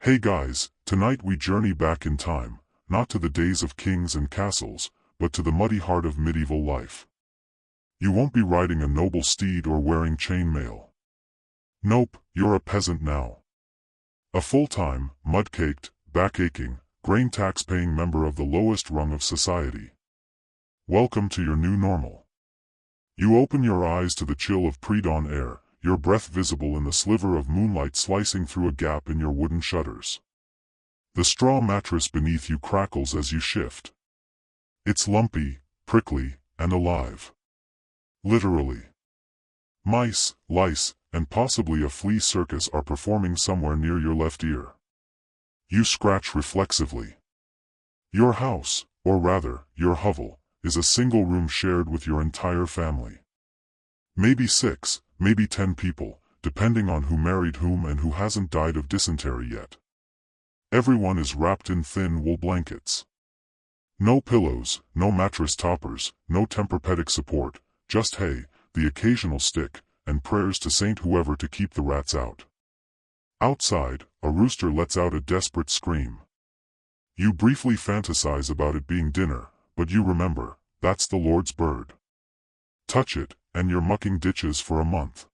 Hey guys, tonight we journey back in time, not to the days of kings and castles, but to the muddy heart of medieval life. You won't be riding a noble steed or wearing chainmail. Nope, you're a peasant now. A full-time, mud-caked, back-aching, grain tax-paying member of the lowest rung of society. Welcome to your new normal. You open your eyes to the chill of pre-dawn air, your breath visible in the sliver of moonlight slicing through a gap in your wooden shutters. The straw mattress beneath you crackles as you shift. It's lumpy, prickly, and alive. Literally. Mice, lice, and possibly a flea circus are performing somewhere near your left ear. You scratch reflexively. Your house, or rather, your hovel, is a single room shared with your entire family. Maybe 6, maybe 10 people, depending on who married whom and who hasn't died of dysentery yet. Everyone is wrapped in thin wool blankets. No pillows, no mattress toppers, no Tempur-Pedic support, just hay, the occasional stick, and prayers to Saint whoever to keep the rats out. Outside, a rooster lets out a desperate scream. You briefly fantasize about it being dinner, but you remember, that's the Lord's bird. Touch it, and you're mucking ditches for a month.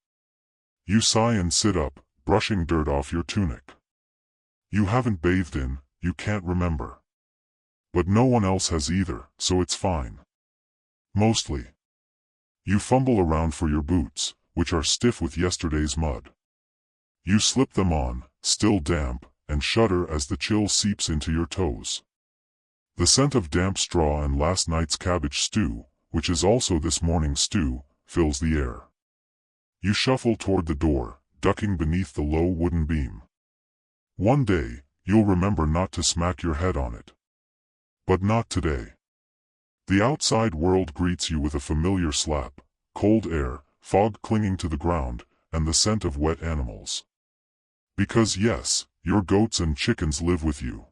You sigh and sit up, brushing dirt off your tunic. You haven't bathed in, you can't remember. But no one else has either, so it's fine. Mostly. You fumble around for your boots, which are stiff with yesterday's mud. You slip them on, still damp, and shudder as the chill seeps into your toes. The scent of damp straw and last night's cabbage stew, which is also this morning's stew, fills the air. You shuffle toward the door, ducking beneath the low wooden beam. One day, you'll remember not to smack your head on it. But not today. The outside world greets you with a familiar slap, cold air, fog clinging to the ground, and the scent of wet animals. Because yes, your goats and chickens live with you.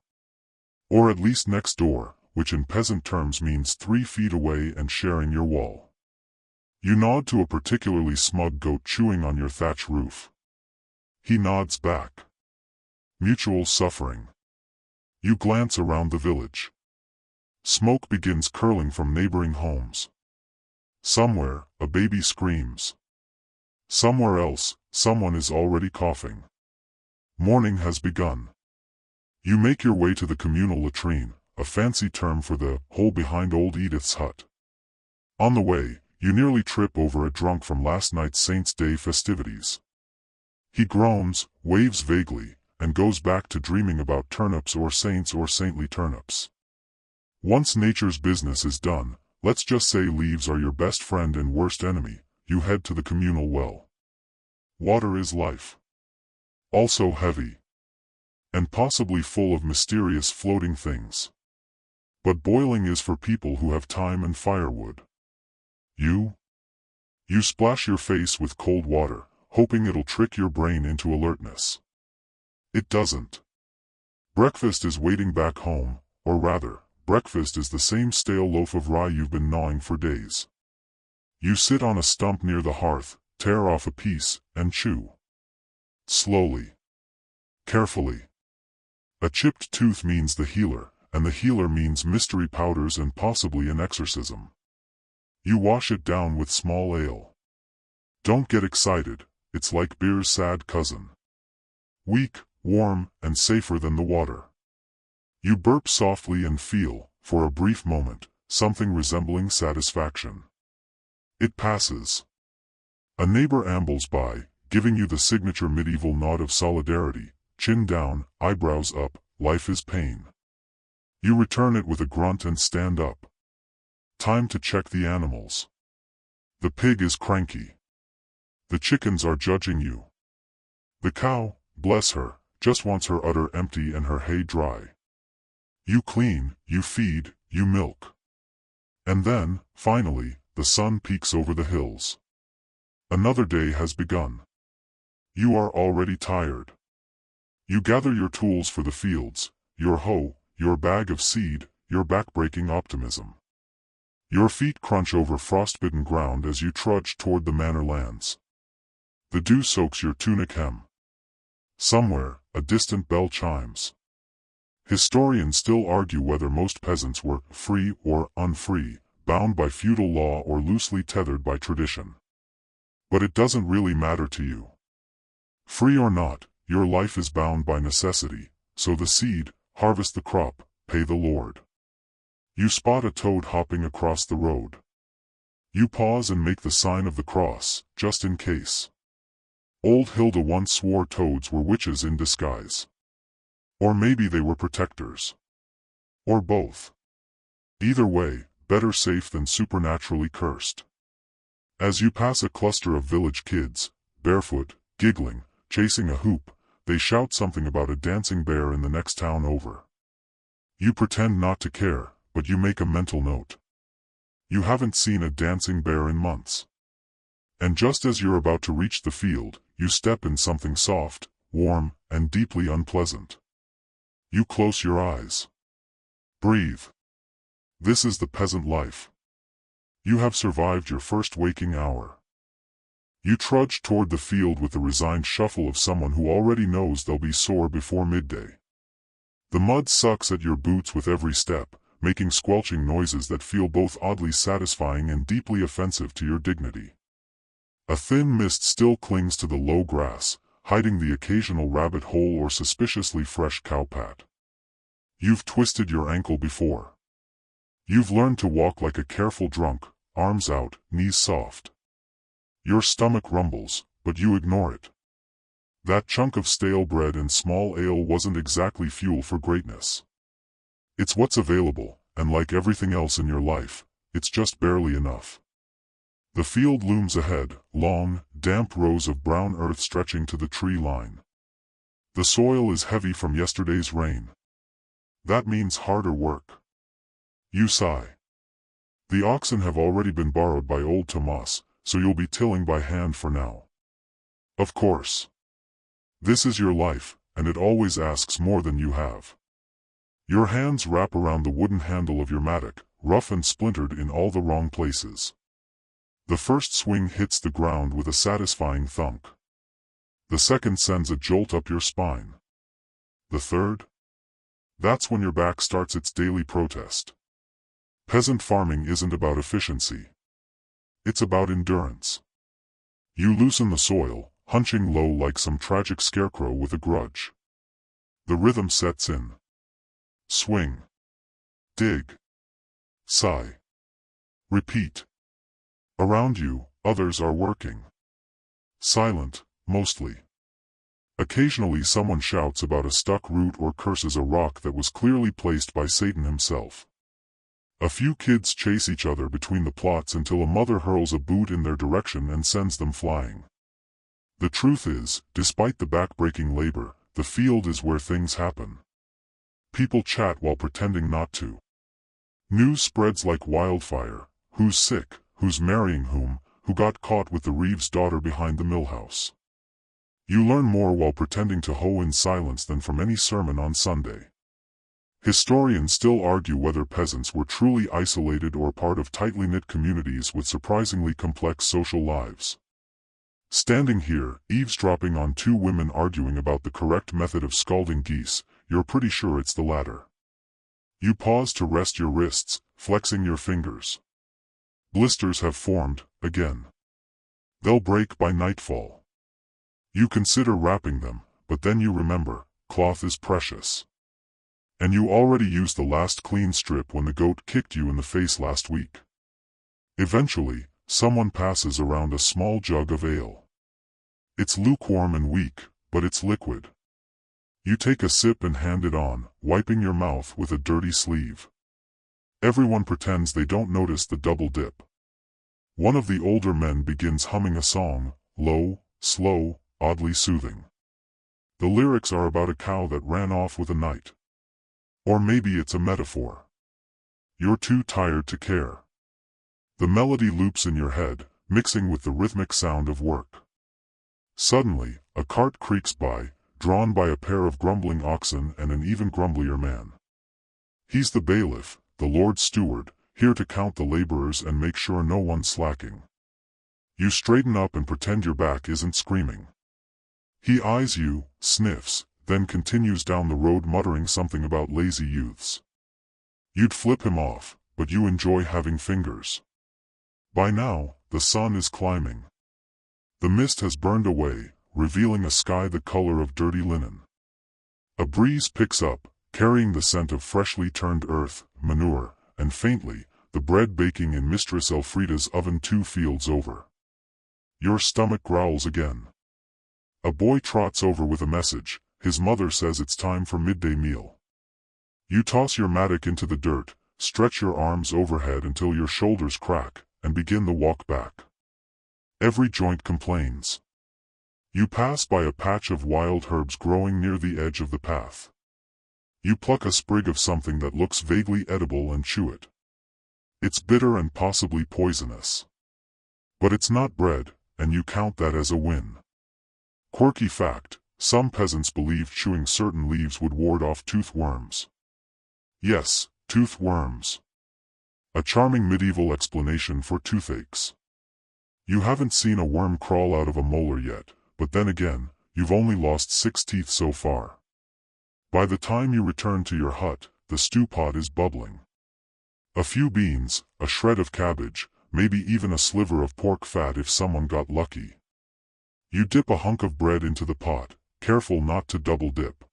Or at least next door, which in peasant terms means 3 feet away and sharing your wall. You nod to a particularly smug goat chewing on your thatch roof. He nods back. Mutual suffering. You glance around the village. Smoke begins curling from neighboring homes. Somewhere, a baby screams. Somewhere else, someone is already coughing. Morning has begun. You make your way to the communal latrine, a fancy term for the hole behind old Edith's hut. On the way, you nearly trip over a drunk from last night's Saint's Day festivities. He groans, waves vaguely, and goes back to dreaming about turnips or saints or saintly turnips. Once nature's business is done, let's just say leaves are your best friend and worst enemy, you head to the communal well. Water is life. Also heavy. And possibly full of mysterious floating things. But boiling is for people who have time and firewood. You splash your face with cold water, hoping it'll trick your brain into alertness. It doesn't. Breakfast is waiting back home, or rather, breakfast is the same stale loaf of rye you've been gnawing for days. You sit on a stump near the hearth, tear off a piece, and chew. Slowly. Carefully. A chipped tooth means the healer, and the healer means mystery powders and possibly an exorcism. You wash it down with small ale. Don't get excited, it's like beer's sad cousin. Weak, warm, and safer than the water. You burp softly and feel, for a brief moment, something resembling satisfaction. It passes. A neighbor ambles by, giving you the signature medieval nod of solidarity, chin down, eyebrows up, life is pain. You return it with a grunt and stand up. Time to check the animals. The pig is cranky. The chickens are judging you. The cow, bless her, just wants her udder empty and her hay dry. You clean, you feed, you milk. And then, finally, the sun peeks over the hills. Another day has begun. You are already tired. You gather your tools for the fields, your hoe, your bag of seed, your back-breaking optimism. Your feet crunch over frostbitten ground as you trudge toward the manor lands. The dew soaks your tunic hem. Somewhere, a distant bell chimes. Historians still argue whether most peasants were free or unfree, bound by feudal law or loosely tethered by tradition. But it doesn't really matter to you. Free or not, your life is bound by necessity. Sow the seed, harvest the crop, pay the Lord. You spot a toad hopping across the road. You pause and make the sign of the cross, just in case. Old Hilda once swore toads were witches in disguise. Or maybe they were protectors. Or both. Either way, better safe than supernaturally cursed. As you pass a cluster of village kids, barefoot, giggling, chasing a hoop, they shout something about a dancing bear in the next town over. You pretend not to care, but you make a mental note. You haven't seen a dancing bear in months. And just as you're about to reach the field, you step in something soft, warm, and deeply unpleasant. You close your eyes. Breathe. This is the peasant life. You have survived your first waking hour. You trudge toward the field with the resigned shuffle of someone who already knows they'll be sore before midday. The mud sucks at your boots with every step, making squelching noises that feel both oddly satisfying and deeply offensive to your dignity. A thin mist still clings to the low grass, hiding the occasional rabbit hole or suspiciously fresh cowpat. You've twisted your ankle before. You've learned to walk like a careful drunk, arms out, knees soft. Your stomach rumbles, but you ignore it. That chunk of stale bread and small ale wasn't exactly fuel for greatness. It's what's available, and like everything else in your life, it's just barely enough. The field looms ahead, long, damp rows of brown earth stretching to the tree line. The soil is heavy from yesterday's rain. That means harder work. You sigh. The oxen have already been borrowed by old Tomas, so you'll be tilling by hand for now. Of course. This is your life, and it always asks more than you have. Your hands wrap around the wooden handle of your mattock, rough and splintered in all the wrong places. The first swing hits the ground with a satisfying thunk. The second sends a jolt up your spine. The third? That's when your back starts its daily protest. Peasant farming isn't about efficiency. It's about endurance. You loosen the soil, hunching low like some tragic scarecrow with a grudge. The rhythm sets in. Swing. Dig. Sigh. Repeat. Around you, others are working. Silent, mostly. Occasionally someone shouts about a stuck root or curses a rock that was clearly placed by Satan himself. A few kids chase each other between the plots until a mother hurls a boot in their direction and sends them flying. The truth is, despite the back-breaking labor, the field is where things happen. People chat while pretending not to. News spreads like wildfire: who's sick, who's marrying whom, who got caught with the Reeves' daughter behind the millhouse. You learn more while pretending to hoe in silence than from any sermon on Sunday. Historians still argue whether peasants were truly isolated or part of tightly knit communities with surprisingly complex social lives. Standing here, eavesdropping on two women arguing about the correct method of scalding geese, you're pretty sure it's the latter. You pause to rest your wrists, flexing your fingers. Blisters have formed, again. They'll break by nightfall. You consider wrapping them, but then you remember, cloth is precious. And you already used the last clean strip when the goat kicked you in the face last week. Eventually, someone passes around a small jug of ale. It's lukewarm and weak, but it's liquid. You take a sip and hand it on, wiping your mouth with a dirty sleeve. Everyone pretends they don't notice the double dip. One of the older men begins humming a song, low, slow, oddly soothing. The lyrics are about a cow that ran off with a knight. Or maybe it's a metaphor. You're too tired to care. The melody loops in your head, mixing with the rhythmic sound of work. Suddenly, a cart creaks by, drawn by a pair of grumbling oxen and an even grumblier man. He's the bailiff, the Lord's steward, here to count the laborers and make sure no one's slacking. You straighten up and pretend your back isn't screaming. He eyes you, sniffs, then continues down the road muttering something about lazy youths. You'd flip him off, but you enjoy having fingers. By now, the sun is climbing. The mist has burned away, revealing a sky the color of dirty linen. A breeze picks up, carrying the scent of freshly turned earth, manure, and faintly, the bread baking in Mistress Elfrida's oven 2 fields over. Your stomach growls again. A boy trots over with a message. His mother says it's time for midday meal. You toss your mattock into the dirt, stretch your arms overhead until your shoulders crack, and begin the walk back. Every joint complains. You pass by a patch of wild herbs growing near the edge of the path. You pluck a sprig of something that looks vaguely edible and chew it. It's bitter and possibly poisonous. But it's not bread, and you count that as a win. Quirky fact, some peasants believed chewing certain leaves would ward off tooth worms. Yes, tooth worms. A charming medieval explanation for toothaches. You haven't seen a worm crawl out of a molar yet, but then again, you've only lost 6 teeth so far. By the time you return to your hut, the stew pot is bubbling. A few beans, a shred of cabbage, maybe even a sliver of pork fat if someone got lucky. You dip a hunk of bread into the pot, careful not to double dip.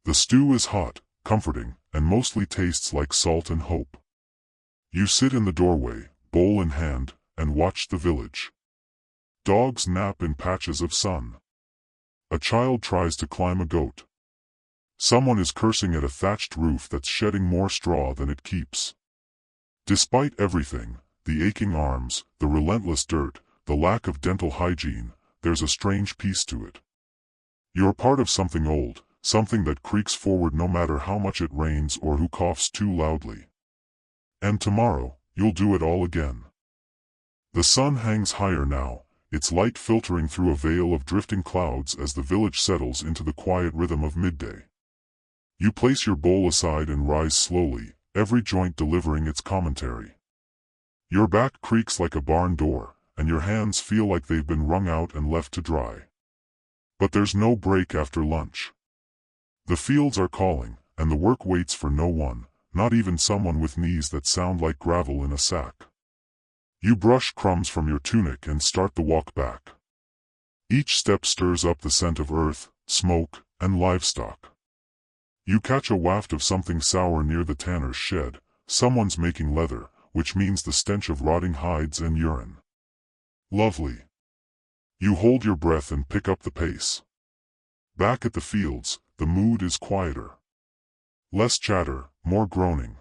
The stew is hot, comforting, and mostly tastes like salt and hope. You sit in the doorway, bowl in hand, and watch the village. Dogs nap in patches of sun. A child tries to climb a goat. Someone is cursing at a thatched roof that's shedding more straw than it keeps. Despite everything, the aching arms, the relentless dirt, the lack of dental hygiene, there's a strange peace to it. You're part of something old, something that creaks forward no matter how much it rains or who coughs too loudly. And tomorrow, you'll do it all again. The sun hangs higher now, its light filtering through a veil of drifting clouds as the village settles into the quiet rhythm of midday. You place your bowl aside and rise slowly, every joint delivering its commentary. Your back creaks like a barn door, and your hands feel like they've been wrung out and left to dry. But there's no break after lunch. The fields are calling, and the work waits for no one, not even someone with knees that sound like gravel in a sack. You brush crumbs from your tunic and start the walk back. Each step stirs up the scent of earth, smoke, and livestock. You catch a waft of something sour near the tanner's shed. Someone's making leather, which means the stench of rotting hides and urine. Lovely. You hold your breath and pick up the pace. Back at the fields, the mood is quieter. Less chatter, more groaning.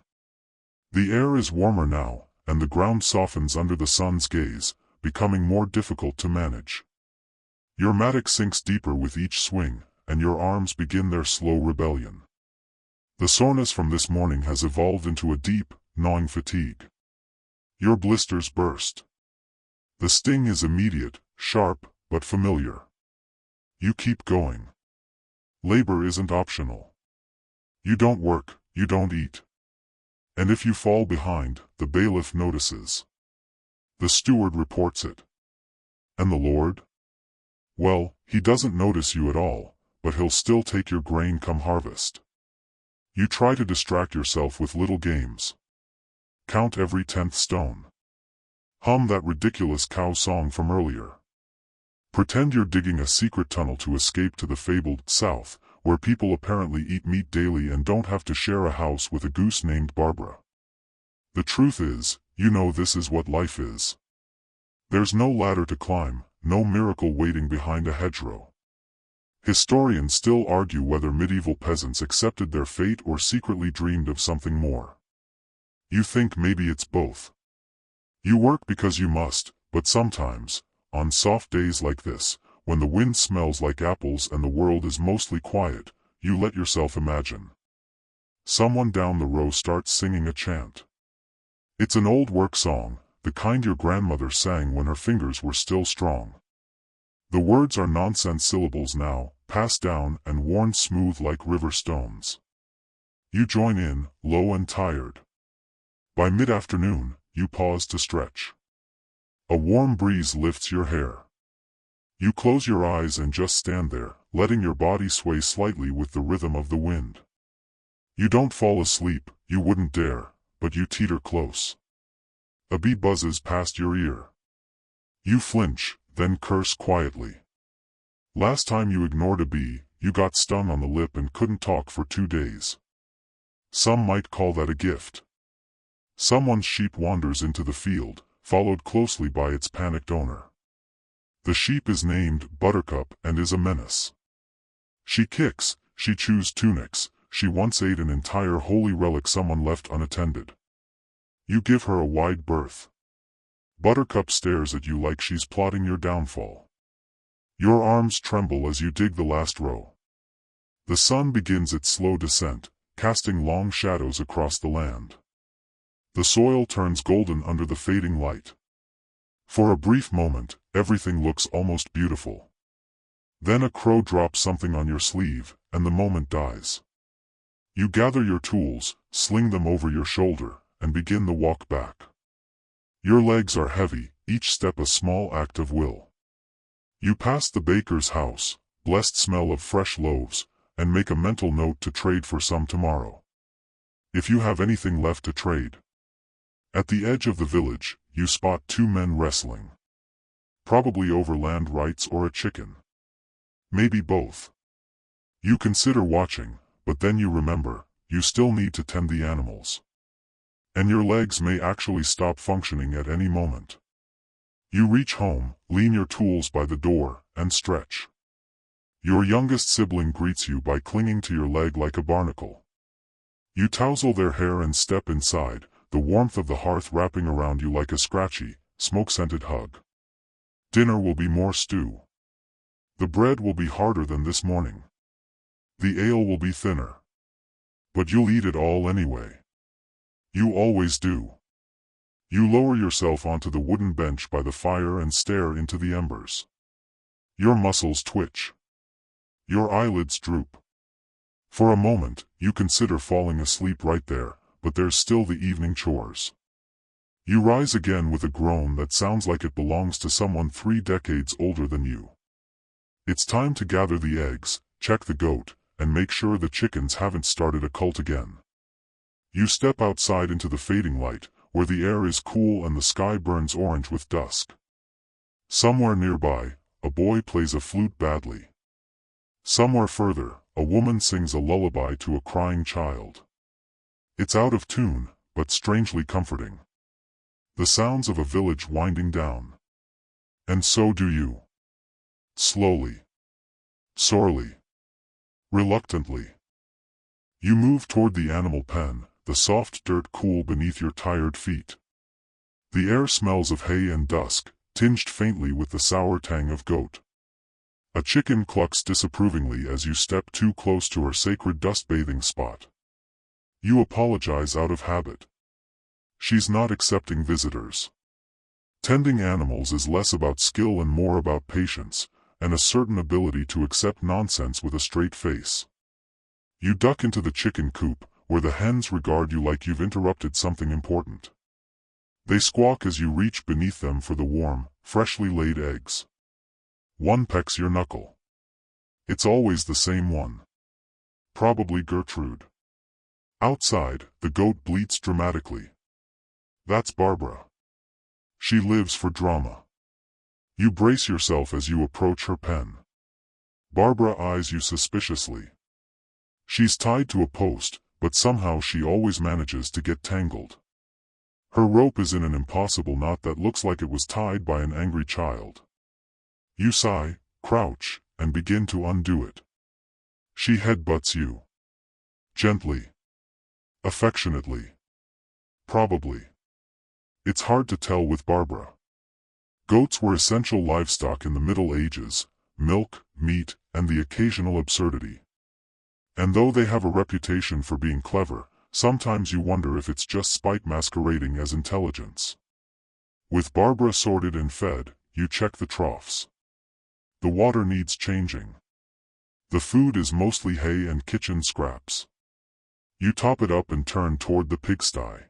The air is warmer now, and the ground softens under the sun's gaze, becoming more difficult to manage. Your mattock sinks deeper with each swing, and your arms begin their slow rebellion. The soreness from this morning has evolved into a deep, gnawing fatigue. Your blisters burst. The sting is immediate, sharp, but familiar. You keep going. Labor isn't optional. You don't work, you don't eat. And if you fall behind, the bailiff notices. The steward reports it. And the Lord? Well, he doesn't notice you at all, but he'll still take your grain come harvest. You try to distract yourself with little games. Count every 10th stone. Hum that ridiculous cow song from earlier. Pretend you're digging a secret tunnel to escape to the fabled South, where people apparently eat meat daily and don't have to share a house with a goose named Barbara. The truth is, you know this is what life is. There's no ladder to climb, no miracle waiting behind a hedgerow. Historians still argue whether medieval peasants accepted their fate or secretly dreamed of something more. You think maybe it's both. You work because you must, but sometimes, on soft days like this, when the wind smells like apples and the world is mostly quiet, you let yourself imagine. Someone down the row starts singing a chant. It's an old work song, the kind your grandmother sang when her fingers were still strong. The words are nonsense syllables now, passed down and worn smooth like river stones. You join in, low and tired. By mid-afternoon, you pause to stretch. A warm breeze lifts your hair. You close your eyes and just stand there, letting your body sway slightly with the rhythm of the wind. You don't fall asleep, you wouldn't dare, but you teeter close. A bee buzzes past your ear. You flinch, then curse quietly. Last time you ignored a bee, you got stung on the lip and couldn't talk for 2 days. Some might call that a gift. Someone's sheep wanders into the field, followed closely by its panicked owner. The sheep is named Buttercup and is a menace. She kicks, she chews tunics, she once ate an entire holy relic someone left unattended. You give her a wide berth. Buttercup stares at you like she's plotting your downfall. Your arms tremble as you dig the last row. The sun begins its slow descent, casting long shadows across the land. The soil turns golden under the fading light. For a brief moment, everything looks almost beautiful. Then a crow drops something on your sleeve, and the moment dies. You gather your tools, sling them over your shoulder, and begin the walk back. Your legs are heavy, each step a small act of will. You pass the baker's house, blessed smell of fresh loaves, and make a mental note to trade for some tomorrow. If you have anything left to trade. At the edge of the village, you spot 2 men wrestling. Probably over land rights or a chicken. Maybe both. You consider watching, but then you remember, you still need to tend the animals. And your legs may actually stop functioning at any moment. You reach home, lean your tools by the door, and stretch. Your youngest sibling greets you by clinging to your leg like a barnacle. You tousle their hair and step inside, the warmth of the hearth wrapping around you like a scratchy, smoke-scented hug. Dinner will be more stew. The bread will be harder than this morning. The ale will be thinner. But you'll eat it all anyway. You always do. You lower yourself onto the wooden bench by the fire and stare into the embers. Your muscles twitch. Your eyelids droop. For a moment, you consider falling asleep right there, but there's still the evening chores. You rise again with a groan that sounds like it belongs to someone 3 decades older than you. It's time to gather the eggs, check the goat, and make sure the chickens haven't started a cult again. You step outside into the fading light, where the air is cool and the sky burns orange with dusk. Somewhere nearby, a boy plays a flute badly. Somewhere further, a woman sings a lullaby to a crying child. It's out of tune, but strangely comforting. The sounds of a village winding down. And so do you. Slowly. Sorely. Reluctantly. You move toward the animal pen, the soft dirt cool beneath your tired feet. The air smells of hay and dusk, tinged faintly with the sour tang of goat. A chicken clucks disapprovingly as you step too close to her sacred dust-bathing spot. You apologize out of habit. She's not accepting visitors. Tending animals is less about skill and more about patience, and a certain ability to accept nonsense with a straight face. You duck into the chicken coop, where the hens regard you like you've interrupted something important. They squawk as you reach beneath them for the warm, freshly laid eggs. One pecks your knuckle. It's always the same one. Probably Gertrude. Outside, the goat bleats dramatically. That's Barbara. She lives for drama. You brace yourself as you approach her pen. Barbara eyes you suspiciously. She's tied to a post, but somehow she always manages to get tangled. Her rope is in an impossible knot that looks like it was tied by an angry child. You sigh, crouch, and begin to undo it. She headbutts you. Gently. Affectionately. Probably. It's hard to tell with Barbara. Goats were essential livestock in the Middle Ages, milk, meat, and the occasional absurdity. And though they have a reputation for being clever, sometimes you wonder if it's just spite masquerading as intelligence. With Barbara sorted and fed, you check the troughs. The water needs changing. The food is mostly hay and kitchen scraps. You top it up and turn toward the pigsty.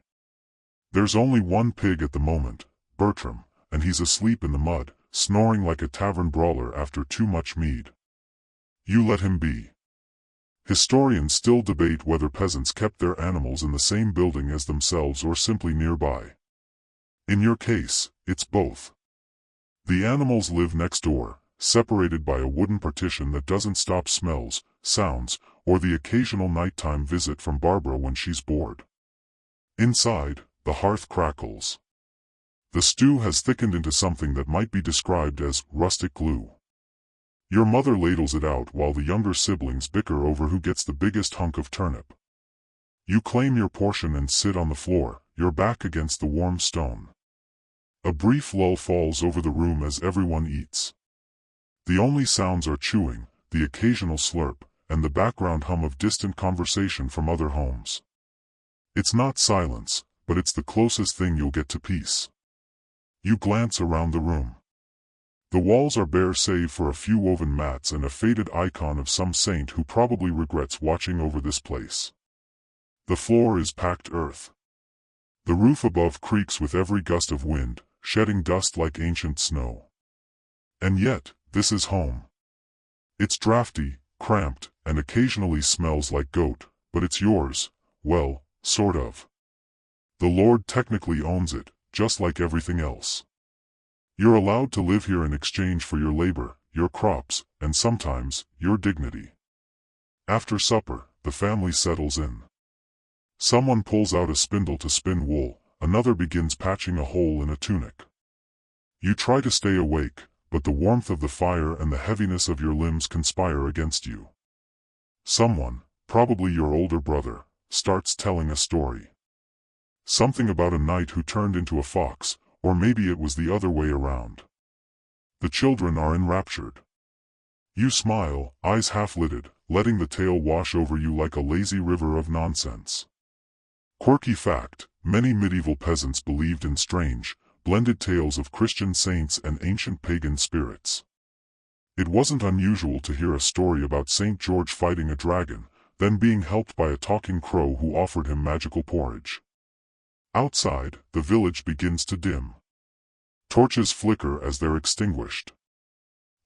There's only one pig at the moment, Bertram, and he's asleep in the mud, snoring like a tavern brawler after too much mead. You let him be. Historians still debate whether peasants kept their animals in the same building as themselves or simply nearby. In your case, it's both. The animals live next door, separated by a wooden partition that doesn't stop smells, sounds, or the occasional nighttime visit from Barbara when she's bored. Inside, the hearth crackles. The stew has thickened into something that might be described as rustic glue. Your mother ladles it out while the younger siblings bicker over who gets the biggest hunk of turnip. You claim your portion and sit on the floor, your back against the warm stone. A brief lull falls over the room as everyone eats. The only sounds are chewing, the occasional slurp, and the background hum of distant conversation from other homes. It's not silence, but it's the closest thing you'll get to peace. You glance around the room. The walls are bare save for a few woven mats and a faded icon of some saint who probably regrets watching over this place. The floor is packed earth. The roof above creaks with every gust of wind, shedding dust like ancient snow. And yet, this is home. It's drafty, cramped, and occasionally smells like goat, but it's yours, well, sort of. The Lord technically owns it, just like everything else. You're allowed to live here in exchange for your labor, your crops, and sometimes, your dignity. After supper, the family settles in. Someone pulls out a spindle to spin wool, another begins patching a hole in a tunic. You try to stay awake, but the warmth of the fire and the heaviness of your limbs conspire against you. Someone, probably your older brother, starts telling a story. Something about a knight who turned into a fox, or maybe it was the other way around. The children are enraptured. You smile, eyes half-lidded, letting the tale wash over you like a lazy river of nonsense. Quirky fact, many medieval peasants believed in strange, blended tales of Christian saints and ancient pagan spirits. It wasn't unusual to hear a story about St. George fighting a dragon, then being helped by a talking crow who offered him magical porridge. Outside, the village begins to dim. Torches flicker as they're extinguished.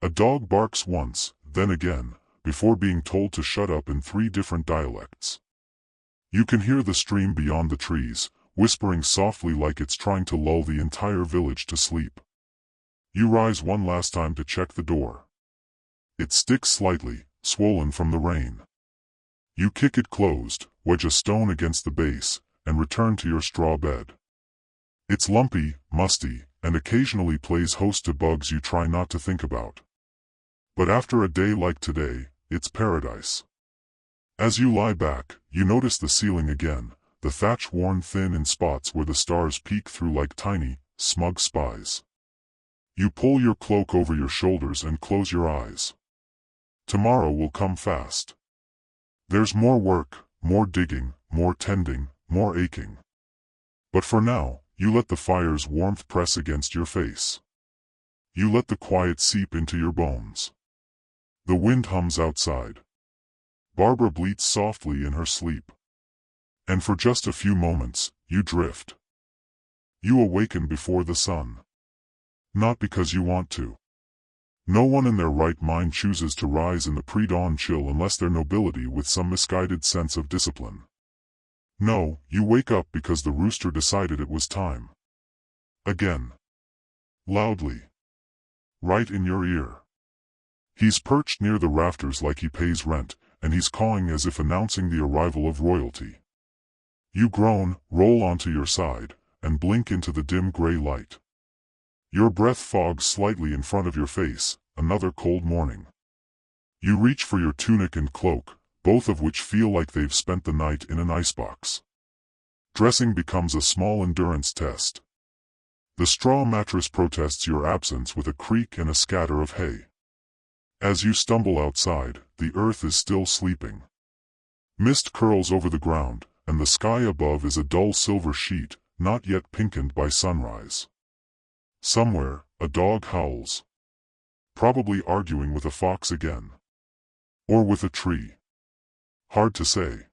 A dog barks once, then again, before being told to shut up in 3 different dialects. You can hear the stream beyond the trees, whispering softly like it's trying to lull the entire village to sleep. You rise one last time to check the door. It sticks slightly, swollen from the rain. You kick it closed, wedge a stone against the base, and return to your straw bed. It's lumpy, musty, and occasionally plays host to bugs you try not to think about. But after a day like today, it's paradise. As you lie back, you notice the ceiling again, the thatch worn thin in spots where the stars peek through like tiny, smug spies. You pull your cloak over your shoulders and close your eyes. Tomorrow will come fast. There's more work, more digging, more tending, more aching. But for now, you let the fire's warmth press against your face. You let the quiet seep into your bones. The wind hums outside. Barbara bleats softly in her sleep. And for just a few moments, you drift. You awaken before the sun. Not because you want to. No one in their right mind chooses to rise in the pre-dawn chill unless they're nobility with some misguided sense of discipline. No, you wake up because the rooster decided it was time. Again. Loudly. Right in your ear. He's perched near the rafters like he pays rent, and he's cawing as if announcing the arrival of royalty. You groan, roll onto your side, and blink into the dim gray light. Your breath fogs slightly in front of your face, another cold morning. You reach for your tunic and cloak, both of which feel like they've spent the night in an icebox. Dressing becomes a small endurance test. The straw mattress protests your absence with a creak and a scatter of hay. As you stumble outside, the earth is still sleeping. Mist curls over the ground, and the sky above is a dull silver sheet, not yet pinkened by sunrise. Somewhere, a dog howls. Probably arguing with a fox again. Or with a tree. Hard to say.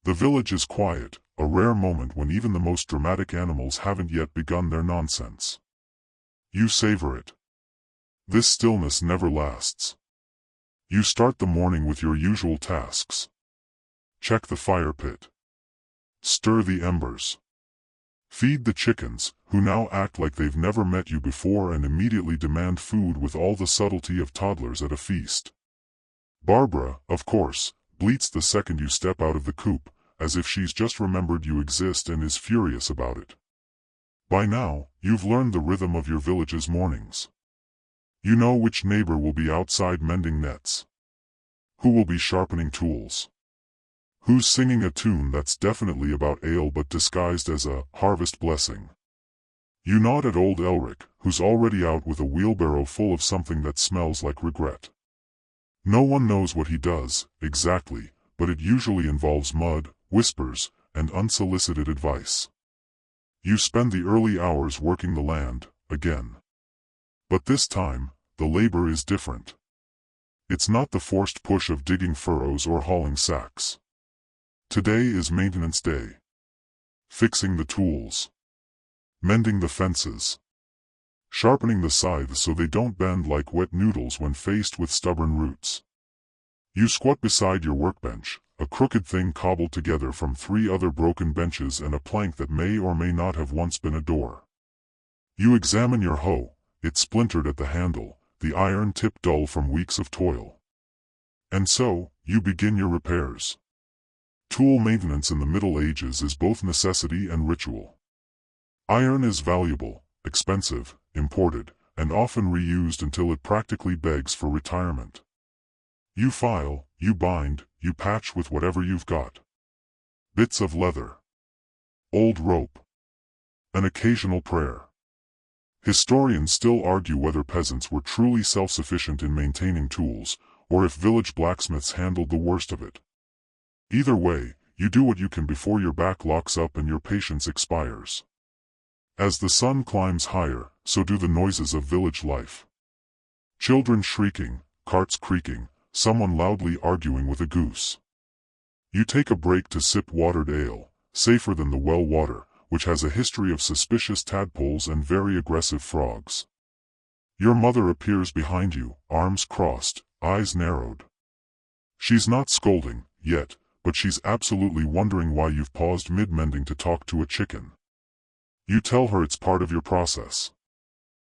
The village is quiet, a rare moment when even the most dramatic animals haven't yet begun their nonsense. You savor it. This stillness never lasts. You start the morning with your usual tasks. Check the fire pit. Stir the embers. Feed the chickens, who now act like they've never met you before and immediately demand food with all the subtlety of toddlers at a feast. Barbara, of course, bleats the second you step out of the coop, as if she's just remembered you exist and is furious about it. By now, you've learned the rhythm of your village's mornings. You know which neighbor will be outside mending nets, who will be sharpening tools, who's singing a tune that's definitely about ale but disguised as a harvest blessing. You nod at old Elric, who's already out with a wheelbarrow full of something that smells like regret. No one knows what he does, exactly, but it usually involves mud, whispers, and unsolicited advice. You spend the early hours working the land, again. But this time, the labor is different. It's not the forced push of digging furrows or hauling sacks. Today is maintenance day. Fixing the tools. Mending the fences. Sharpening the scythes so they don't bend like wet noodles when faced with stubborn roots. You squat beside your workbench, a crooked thing cobbled together from 3 other broken benches and a plank that may or may not have once been a door. You examine your hoe, it's splintered at the handle, the iron tip dull from weeks of toil. And so, you begin your repairs. Tool maintenance in the Middle Ages is both necessity and ritual. Iron is valuable, expensive, imported, and often reused until it practically begs for retirement. You file, you bind, you patch with whatever you've got. Bits of leather. Old rope. An occasional prayer. Historians still argue whether peasants were truly self-sufficient in maintaining tools, or if village blacksmiths handled the worst of it. Either way, you do what you can before your back locks up and your patience expires. As the sun climbs higher, so do the noises of village life. Children shrieking, carts creaking, someone loudly arguing with a goose. You take a break to sip watered ale, safer than the well water, which has a history of suspicious tadpoles and very aggressive frogs. Your mother appears behind you, arms crossed, eyes narrowed. She's not scolding, yet, but she's absolutely wondering why you've paused mid-mending to talk to a chicken. You tell her it's part of your process.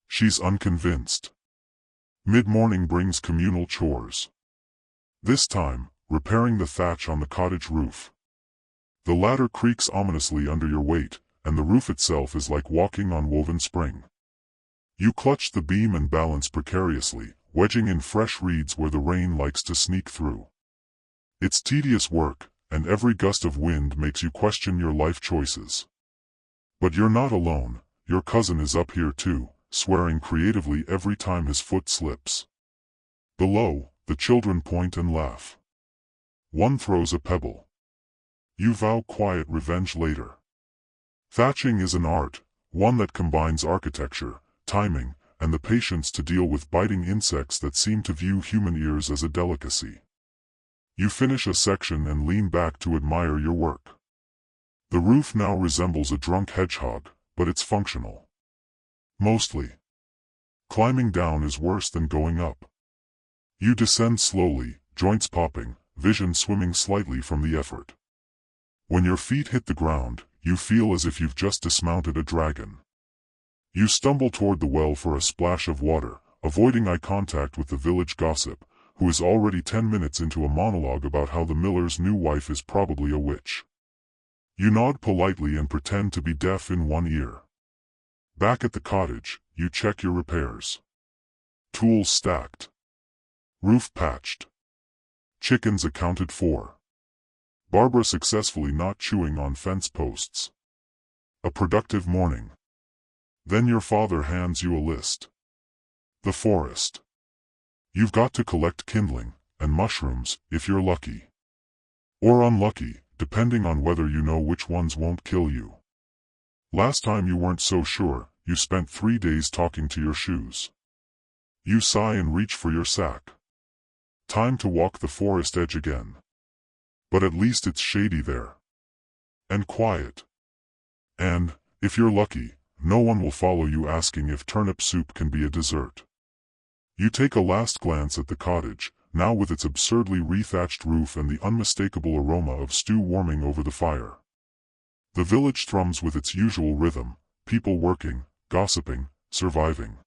She's unconvinced. Mid-morning brings communal chores. This time, repairing the thatch on the cottage roof. The ladder creaks ominously under your weight, and the roof itself is like walking on woven spring. You clutch the beam and balance precariously, wedging in fresh reeds where the rain likes to sneak through. It's tedious work, and every gust of wind makes you question your life choices. But you're not alone, your cousin is up here too, swearing creatively every time his foot slips. Below, the children point and laugh. One throws a pebble. You vow quiet revenge later. Thatching is an art, one that combines architecture, timing, and the patience to deal with biting insects that seem to view human ears as a delicacy. You finish a section and lean back to admire your work. The roof now resembles a drunk hedgehog, but it's functional. Mostly. Climbing down is worse than going up. You descend slowly, joints popping, vision swimming slightly from the effort. When your feet hit the ground, you feel as if you've just dismounted a dragon. You stumble toward the well for a splash of water, avoiding eye contact with the village gossip, who is already 10 minutes into a monologue about how the miller's new wife is probably a witch. You nod politely and pretend to be deaf in one ear. Back at the cottage, you check your repairs. Tools stacked. Roof patched. Chickens accounted for. Barbara successfully not chewing on fence posts. A productive morning. Then your father hands you a list. The forest. You've got to collect kindling, and mushrooms, if you're lucky. Or unlucky, depending on whether you know which ones won't kill you. Last time you weren't so sure, you spent 3 days talking to your shoes. You sigh and reach for your sack. Time to walk the forest edge again. But at least it's shady there. And quiet. And, if you're lucky, no one will follow you asking if turnip soup can be a dessert. You take a last glance at the cottage, now with its absurdly re-thatched roof and the unmistakable aroma of stew warming over the fire. The village thrums with its usual rhythm, people working, gossiping, surviving.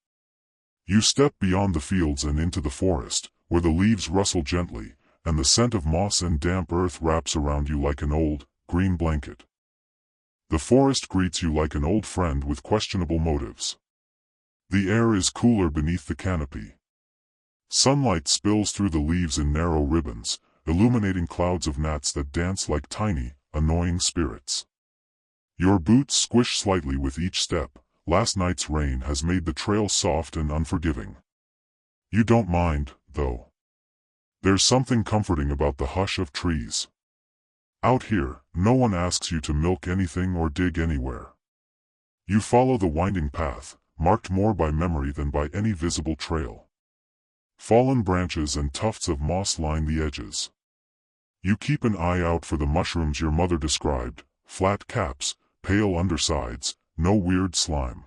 You step beyond the fields and into the forest, where the leaves rustle gently, and the scent of moss and damp earth wraps around you like an old, green blanket. The forest greets you like an old friend with questionable motives. The air is cooler beneath the canopy. Sunlight spills through the leaves in narrow ribbons, illuminating clouds of gnats that dance like tiny, annoying spirits. Your boots squish slightly with each step. Last night's rain has made the trail soft and unforgiving. You don't mind, though. There's something comforting about the hush of trees. Out here, no one asks you to milk anything or dig anywhere. You follow the winding path, marked more by memory than by any visible trail. Fallen branches and tufts of moss line the edges. You keep an eye out for the mushrooms your mother described, flat caps, pale undersides, no weird slime.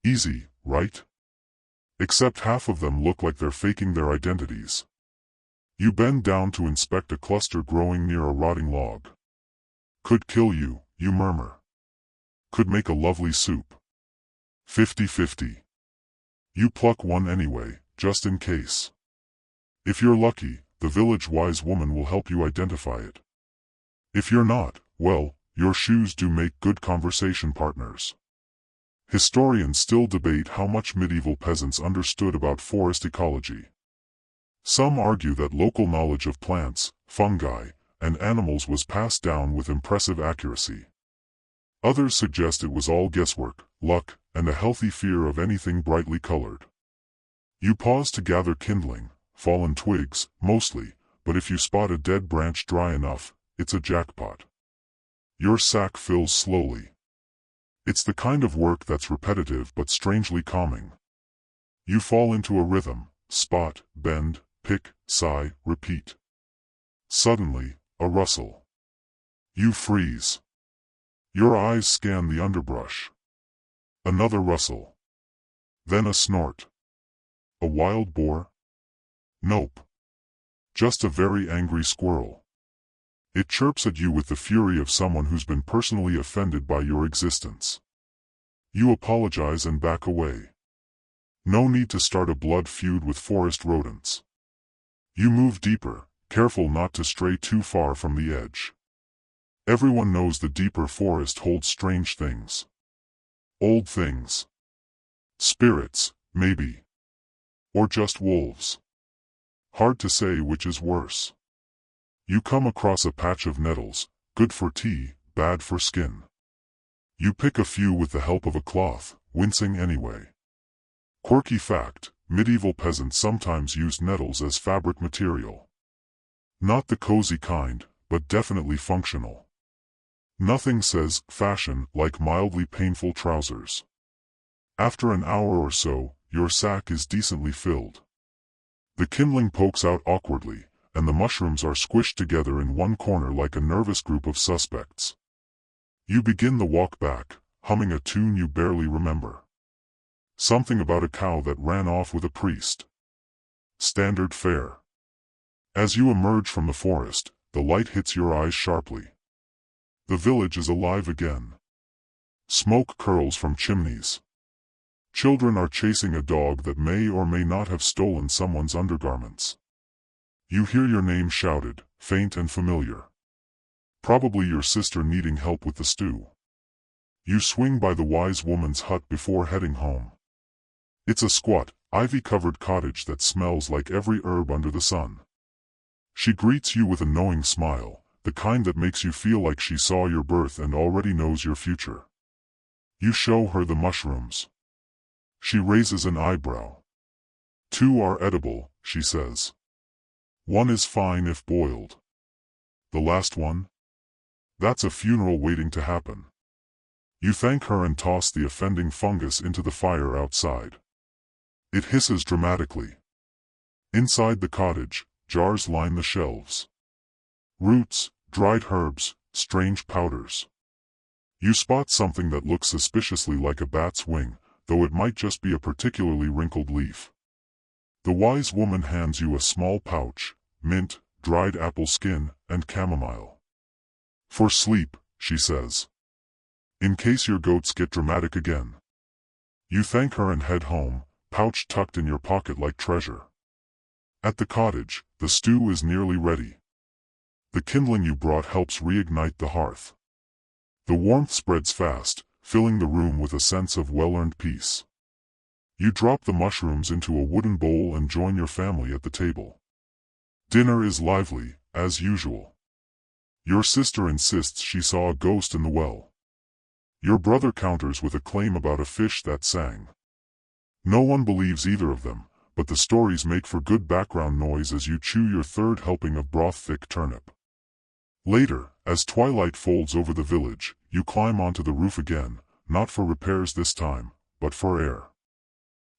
Easy, right? Except half of them look like they're faking their identities. You bend down to inspect a cluster growing near a rotting log. Could kill you, you murmur. Could make a lovely soup. 50-50. You pluck one anyway, just in case. If you're lucky, the village wise woman will help you identify it. If you're not, well, your shoes do make good conversation partners. Historians still debate how much medieval peasants understood about forest ecology. Some argue that local knowledge of plants, fungi, and animals was passed down with impressive accuracy. Others suggest it was all guesswork, luck, and a healthy fear of anything brightly colored. You pause to gather kindling, fallen twigs, mostly, but if you spot a dead branch dry enough, it's a jackpot. Your sack fills slowly. It's the kind of work that's repetitive but strangely calming. You fall into a rhythm, spot, bend, pick, sigh, repeat. Suddenly, a rustle. You freeze. Your eyes scan the underbrush. Another rustle. Then a snort. A wild boar? Nope. Just a very angry squirrel. It chirps at you with the fury of someone who's been personally offended by your existence. You apologize and back away. No need to start a blood feud with forest rodents. You move deeper, careful not to stray too far from the edge. Everyone knows the deeper forest holds strange things. Old things. Spirits, maybe. Or just wolves. Hard to say which is worse. You come across a patch of nettles, good for tea, bad for skin. You pick a few with the help of a cloth, wincing anyway. Quirky fact, medieval peasants sometimes used nettles as fabric material. Not the cozy kind, but definitely functional. Nothing says fashion like mildly painful trousers. After an hour or so, your sack is decently filled. The kindling pokes out awkwardly, and the mushrooms are squished together in one corner like a nervous group of suspects. You begin the walk back, humming a tune you barely remember. Something about a cow that ran off with a priest. Standard fare. As you emerge from the forest, the light hits your eyes sharply. The village is alive again. Smoke curls from chimneys. Children are chasing a dog that may or may not have stolen someone's undergarments. You hear your name shouted, faint and familiar. Probably your sister needing help with the stew. You swing by the wise woman's hut before heading home. It's a squat, ivy-covered cottage that smells like every herb under the sun. She greets you with a knowing smile, the kind that makes you feel like she saw your birth and already knows your future. You show her the mushrooms. She raises an eyebrow. 2 are edible, she says. 1 is fine if boiled. The last one? That's a funeral waiting to happen. You thank her and toss the offending fungus into the fire outside. It hisses dramatically. Inside the cottage, jars line the shelves. Roots, dried herbs, strange powders. You spot something that looks suspiciously like a bat's wing, though it might just be a particularly wrinkled leaf. The wise woman hands you a small pouch, mint, dried apple skin, and chamomile. For sleep, she says. In case your goats get dramatic again. You thank her and head home, pouch tucked in your pocket like treasure. At the cottage, the stew is nearly ready. The kindling you brought helps reignite the hearth. The warmth spreads fast, filling the room with a sense of well-earned peace. You drop the mushrooms into a wooden bowl and join your family at the table. Dinner is lively, as usual. Your sister insists she saw a ghost in the well. Your brother counters with a claim about a fish that sang. No one believes either of them, but the stories make for good background noise as you chew your third helping of broth-thick turnip. Later, as twilight folds over the village, you climb onto the roof again, not for repairs this time, but for air.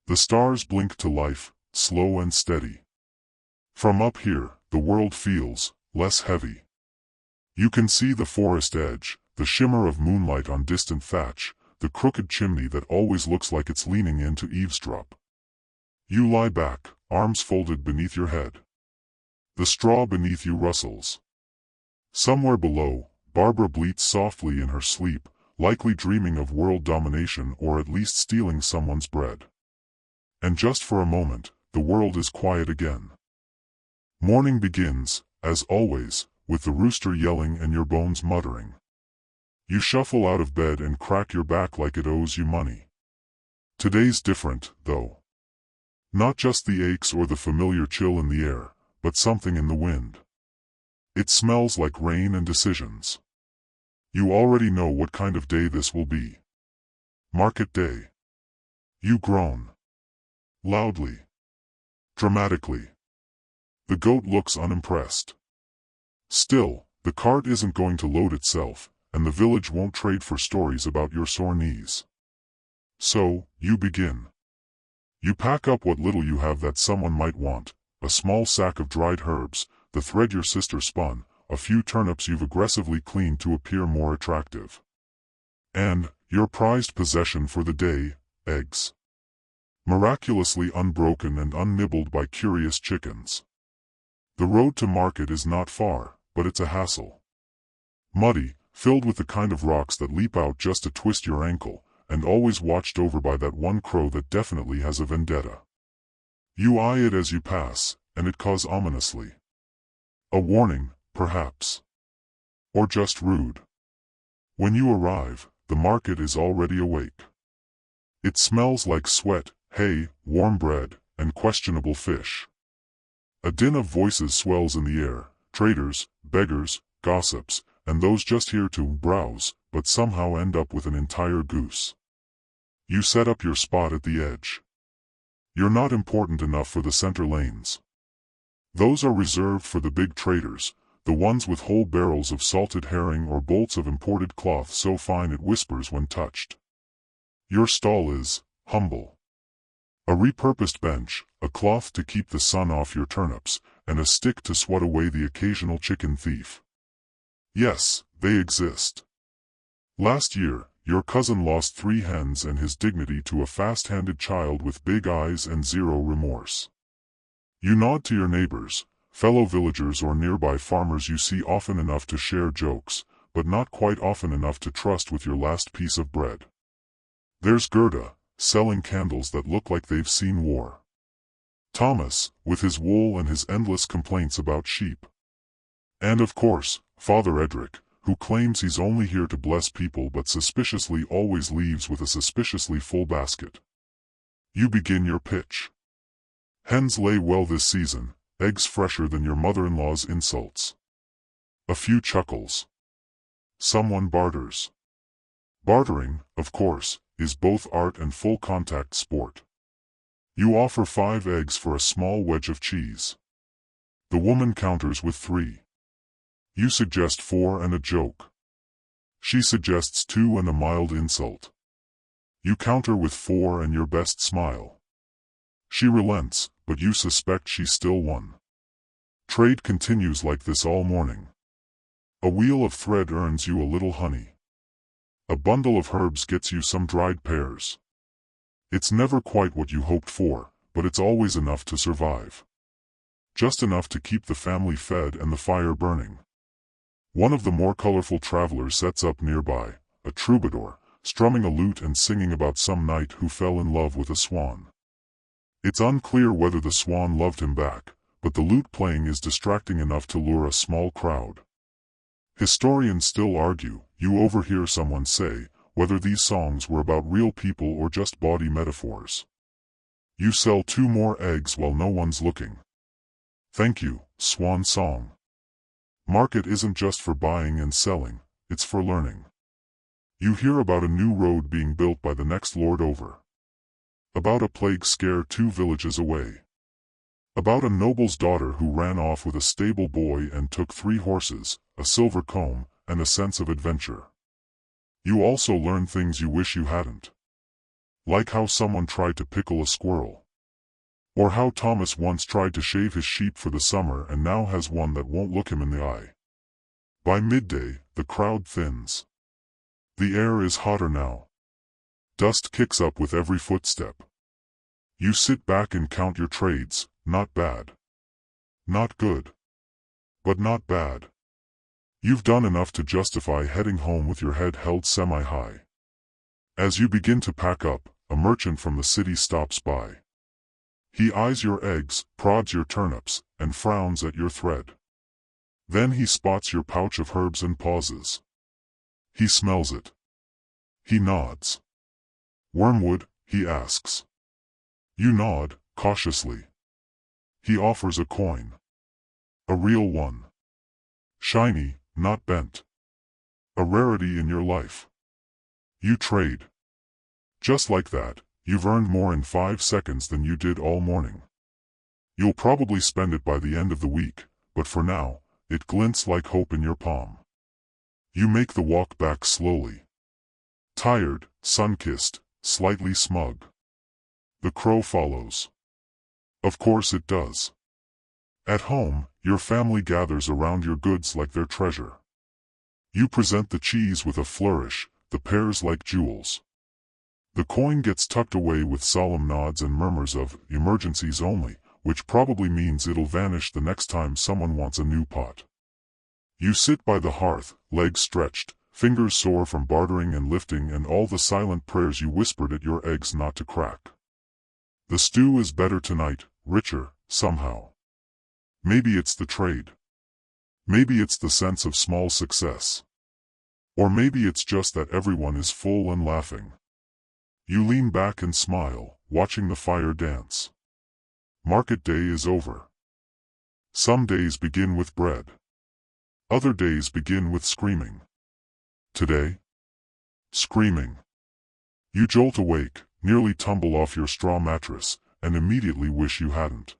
The stars blink to life, slow and steady. From up here, the world feels less heavy. You can see the forest edge, the shimmer of moonlight on distant thatch, the crooked chimney that always looks like it's leaning in to eavesdrop. You lie back, arms folded beneath your head. The straw beneath you rustles. Somewhere below, Barbara bleats softly in her sleep, likely dreaming of world domination or at least stealing someone's bread. And just for a moment, the world is quiet again. Morning begins, as always, with the rooster yelling and your bones muttering. You shuffle out of bed and crack your back like it owes you money. Today's different, though. Not just the aches or the familiar chill in the air, but something in the wind. It smells like rain and decisions. You already know what kind of day this will be. Market day. You groan. Loudly. Dramatically. The goat looks unimpressed. Still, the cart isn't going to load itself, and the village won't trade for stories about your sore knees. So, you begin. You pack up what little you have that someone might want, a small sack of dried herbs, the thread your sister spun, a few turnips you've aggressively cleaned to appear more attractive. And, your prized possession for the day, eggs. Miraculously unbroken and unnibbled by curious chickens. The road to market is not far, but it's a hassle. Muddy, filled with the kind of rocks that leap out just to twist your ankle, and always watched over by that one crow that definitely has a vendetta. You eye it as you pass, and it caws ominously. A warning, perhaps. Or just rude. When you arrive, the market is already awake. It smells like sweat, hay, warm bread, and questionable fish. A din of voices swells in the air, traders, beggars, gossips, and those just here to browse, but somehow end up with an entire goose. You set up your spot at the edge. You're not important enough for the center lanes. Those are reserved for the big traders, the ones with whole barrels of salted herring or bolts of imported cloth so fine it whispers when touched. Your stall is humble. A repurposed bench, a cloth to keep the sun off your turnips, and a stick to swat away the occasional chicken thief. Yes, they exist. Last year, your cousin lost 3 hens and his dignity to a fast-handed child with big eyes and zero remorse. You nod to your neighbors, fellow villagers or nearby farmers you see often enough to share jokes, but not quite often enough to trust with your last piece of bread. There's Gerda, selling candles that look like they've seen war. Thomas, with his wool and his endless complaints about sheep. And of course, Father Edric, who claims he's only here to bless people but suspiciously always leaves with a suspiciously full basket. You begin your pitch. Hens lay well this season, eggs fresher than your mother-in-law's insults. A few chuckles. Someone barters. Bartering, of course, is both art and full-contact sport. You offer 5 eggs for a small wedge of cheese. The woman counters with 3. You suggest 4 and a joke. She suggests 2 and a mild insult. You counter with 4 and your best smile. She relents, but you suspect she still won. Trade continues like this all morning. A wheel of thread earns you a little honey. A bundle of herbs gets you some dried pears. It's never quite what you hoped for, but it's always enough to survive. Just enough to keep the family fed and the fire burning. One of the more colorful travelers sets up nearby, a troubadour, strumming a lute and singing about some knight who fell in love with a swan. It's unclear whether the swan loved him back, but the lute playing is distracting enough to lure a small crowd. Historians still argue, you overhear someone say, whether these songs were about real people or just bawdy metaphors. You sell 2 more eggs while no one's looking. Thank you, swan song. Market isn't just for buying and selling, it's for learning. You hear about a new road being built by the next lord over. About a plague scare 2 villages away. About a noble's daughter who ran off with a stable boy and took 3 horses, a silver comb, and a sense of adventure. You also learn things you wish you hadn't. Like how someone tried to pickle a squirrel. Or how Thomas once tried to shave his sheep for the summer and now has one that won't look him in the eye. By midday, the crowd thins. The air is hotter now. Dust kicks up with every footstep. You sit back and count your trades, not bad. Not good. But not bad. You've done enough to justify heading home with your head held semi-high. As you begin to pack up, a merchant from the city stops by. He eyes your eggs, prods your turnips, and frowns at your thread. Then he spots your pouch of herbs and pauses. He smells it. He nods. Wormwood, he asks. You nod, cautiously. He offers a coin. A real one. Shiny, not bent. A rarity in your life. You trade. Just like that, you've earned more in 5 seconds than you did all morning. You'll probably spend it by the end of the week, but for now, it glints like hope in your palm. You make the walk back slowly. Tired, sun-kissed, slightly smug. The crow follows. Of course it does. At home, your family gathers around your goods like their treasure. You present the cheese with a flourish, the pears like jewels. The coin gets tucked away with solemn nods and murmurs of emergencies only, which probably means it'll vanish the next time someone wants a new pot. You sit by the hearth, legs stretched, fingers sore from bartering and lifting and all the silent prayers you whispered at your eggs not to crack. The stew is better tonight, richer, somehow. Maybe it's the trade. Maybe it's the sense of small success. Or maybe it's just that everyone is full and laughing. You lean back and smile, watching the fire dance. Market day is over. Some days begin with bread. Other days begin with screaming. Today? Screaming. You jolt awake, nearly tumble off your straw mattress, and immediately wish you hadn't.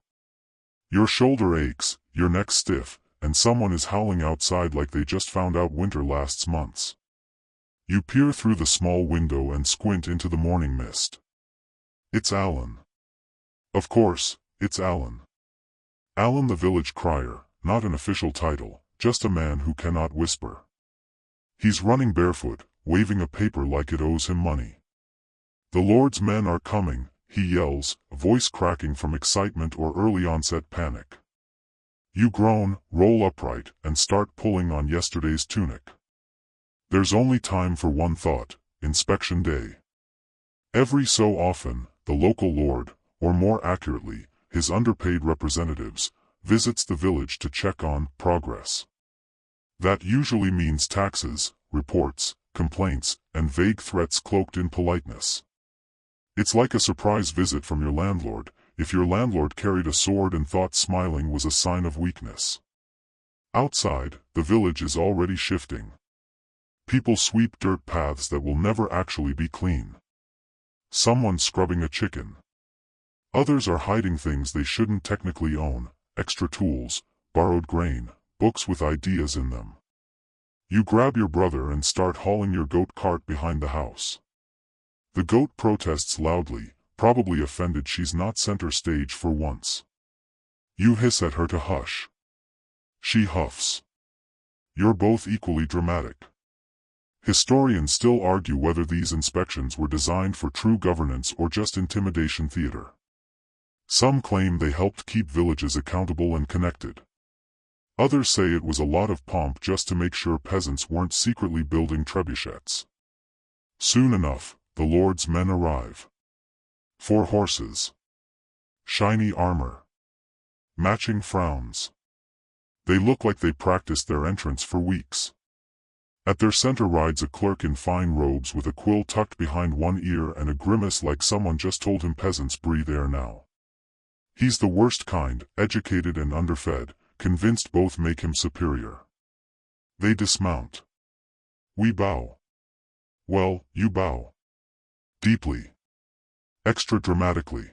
Your shoulder aches, your neck stiff, and someone is howling outside like they just found out winter lasts months. You peer through the small window and squint into the morning mist. It's Alan. Of course, it's Alan. Alan the village crier, not an official title, just a man who cannot whisper. He's running barefoot, waving a paper like it owes him money. The Lord's men are coming, he yells, a voice cracking from excitement or early onset panic. You groan, roll upright, and start pulling on yesterday's tunic. There's only time for one thought, inspection day. Every so often, the local lord, or more accurately, his underpaid representatives, visits the village to check on progress. That usually means taxes, reports, complaints, and vague threats cloaked in politeness. It's like a surprise visit from your landlord, if your landlord carried a sword and thought smiling was a sign of weakness. Outside, the village is already shifting. People sweep dirt paths that will never actually be clean. Someone scrubbing a chicken. Others are hiding things they shouldn't technically own, extra tools, borrowed grain, books with ideas in them. You grab your brother and start hauling your goat cart behind the house. The goat protests loudly, probably offended she's not center stage for once. You hiss at her to hush. She huffs. You're both equally dramatic. Historians still argue whether these inspections were designed for true governance or just intimidation theater. Some claim they helped keep villages accountable and connected. Others say it was a lot of pomp just to make sure peasants weren't secretly building trebuchets. Soon enough, the Lord's men arrive. 4 horses. Shiny armor. Matching frowns. They look like they practiced their entrance for weeks. At their center rides a clerk in fine robes with a quill tucked behind one ear and a grimace like someone just told him peasants breathe air now. He's the worst kind, educated and underfed, convinced both make him superior. They dismount. We bow. Well, you bow. Deeply. Extra dramatically.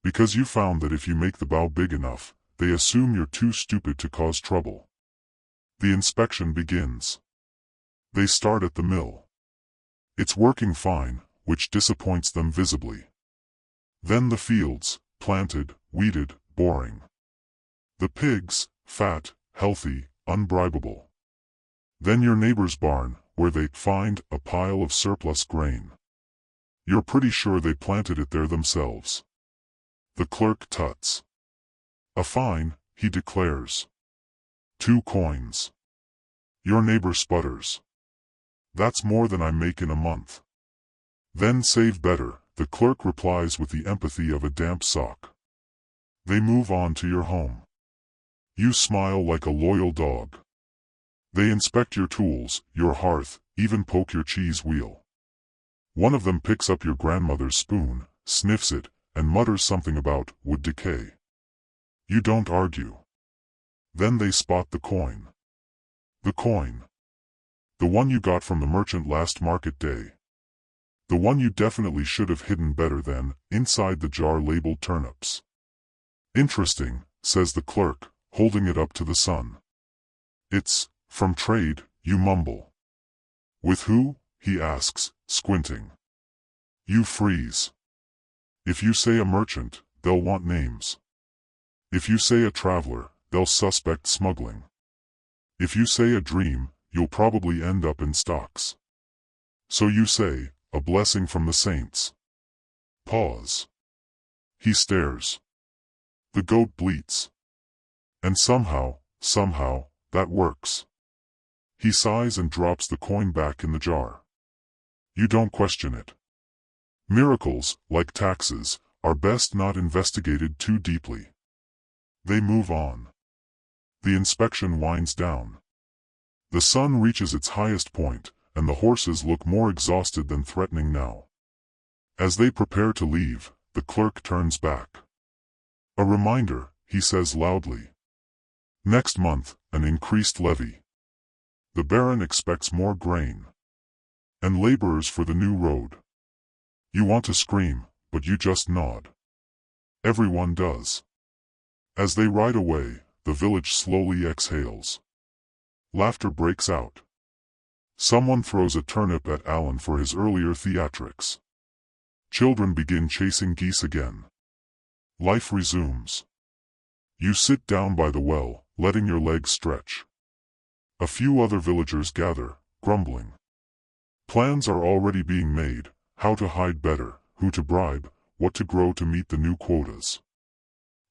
Because you found that if you make the bow big enough, they assume you're too stupid to cause trouble. The inspection begins. They start at the mill. It's working fine, which disappoints them visibly. Then the fields, planted, weeded, boring. The pigs, fat, healthy, unbribable. Then your neighbor's barn, where they find a pile of surplus grain. You're pretty sure they planted it there themselves. The clerk tuts. A fine, he declares. 2 coins. Your neighbor sputters. That's more than I make in a month. Then save better, the clerk replies with the empathy of a damp sock. They move on to your home. You smile like a loyal dog. They inspect your tools, your hearth, even poke your cheese wheel. One of them picks up your grandmother's spoon, sniffs it, and mutters something about would decay. You don't argue. Then they spot the coin. The coin. The one you got from the merchant last market day. The one you definitely should have hidden better than, inside the jar labeled turnips. Interesting, says the clerk, holding it up to the sun. It's from trade, you mumble. With who? He asks, squinting. You freeze. If you say a merchant, they'll want names. If you say a traveler, they'll suspect smuggling. If you say a dream, you'll probably end up in stocks. So you say, a blessing from the saints. Pause. He stares. The goat bleats. And somehow, that works. He sighs and drops the coin back in the jar. You don't question it. Miracles, like taxes, are best not investigated too deeply. They move on. The inspection winds down. The sun reaches its highest point, and the horses look more exhausted than threatening now. As they prepare to leave, the clerk turns back. A reminder, he says loudly. Next month, an increased levy. The baron expects more grain. And laborers for the new road. You want to scream, but you just nod. Everyone does. As they ride away, the village slowly exhales. Laughter breaks out. Someone throws a turnip at Alan for his earlier theatrics. Children begin chasing geese again. Life resumes. You sit down by the well, letting your legs stretch. A few other villagers gather, grumbling. Plans are already being made, how to hide better, who to bribe, what to grow to meet the new quotas.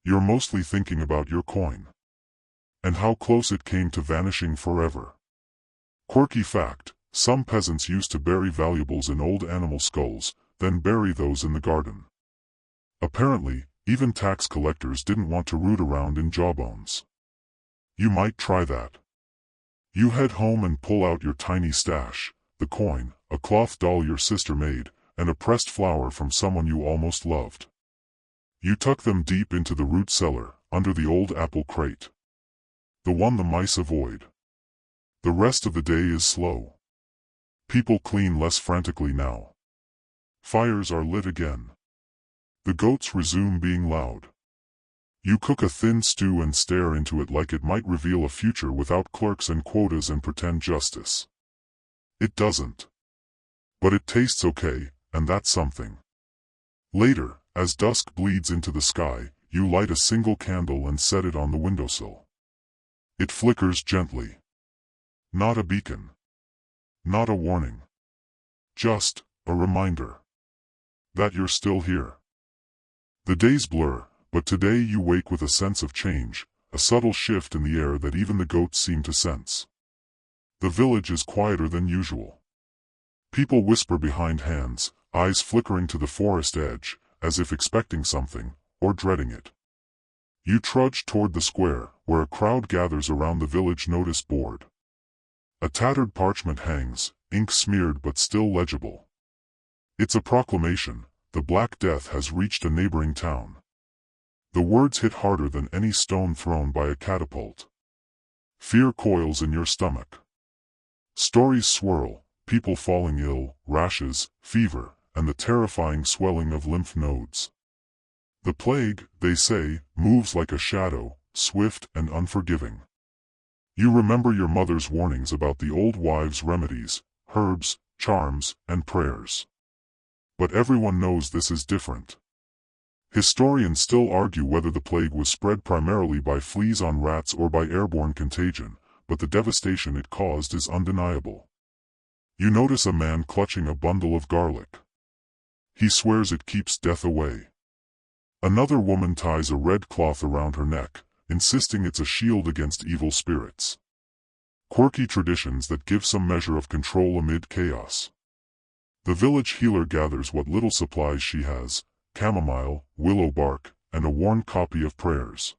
You're mostly thinking about your coin. And how close it came to vanishing forever. Quirky fact, some peasants used to bury valuables in old animal skulls, then bury those in the garden. Apparently, even tax collectors didn't want to root around in jawbones. You might try that. You head home and pull out your tiny stash, the coin, a cloth doll your sister made, and a pressed flower from someone you almost loved. You tuck them deep into the root cellar, under the old apple crate. The one the mice avoid. The rest of the day is slow. People clean less frantically now. Fires are lit again. The goats resume being loud. You cook a thin stew and stare into it like it might reveal a future without clerks and quotas and pretend justice. It doesn't. But it tastes okay, and that's something. Later, as dusk bleeds into the sky, you light a single candle and set it on the windowsill. It flickers gently. Not a beacon. Not a warning. Just a reminder that you're still here. The days blur, but today you wake with a sense of change, a subtle shift in the air that even the goats seem to sense. The village is quieter than usual. People whisper behind hands, eyes flickering to the forest edge, as if expecting something, or dreading it. You trudge toward the square, where a crowd gathers around the village notice board. A tattered parchment hangs, ink smeared but still legible. It's a proclamation: the Black Death has reached a neighboring town. The words hit harder than any stone thrown by a catapult. Fear coils in your stomach. Stories swirl, people falling ill, rashes, fever, and the terrifying swelling of lymph nodes. The plague, they say, moves like a shadow, swift and unforgiving. You remember your mother's warnings about the old wives' remedies, herbs, charms, and prayers. But everyone knows this is different. Historians still argue whether the plague was spread primarily by fleas on rats or by airborne contagion, but the devastation it caused is undeniable. You notice a man clutching a bundle of garlic. He swears it keeps death away. Another woman ties a red cloth around her neck, insisting it's a shield against evil spirits. Quirky traditions that give some measure of control amid chaos. The village healer gathers what little supplies she has: chamomile, willow bark, and a worn copy of prayers.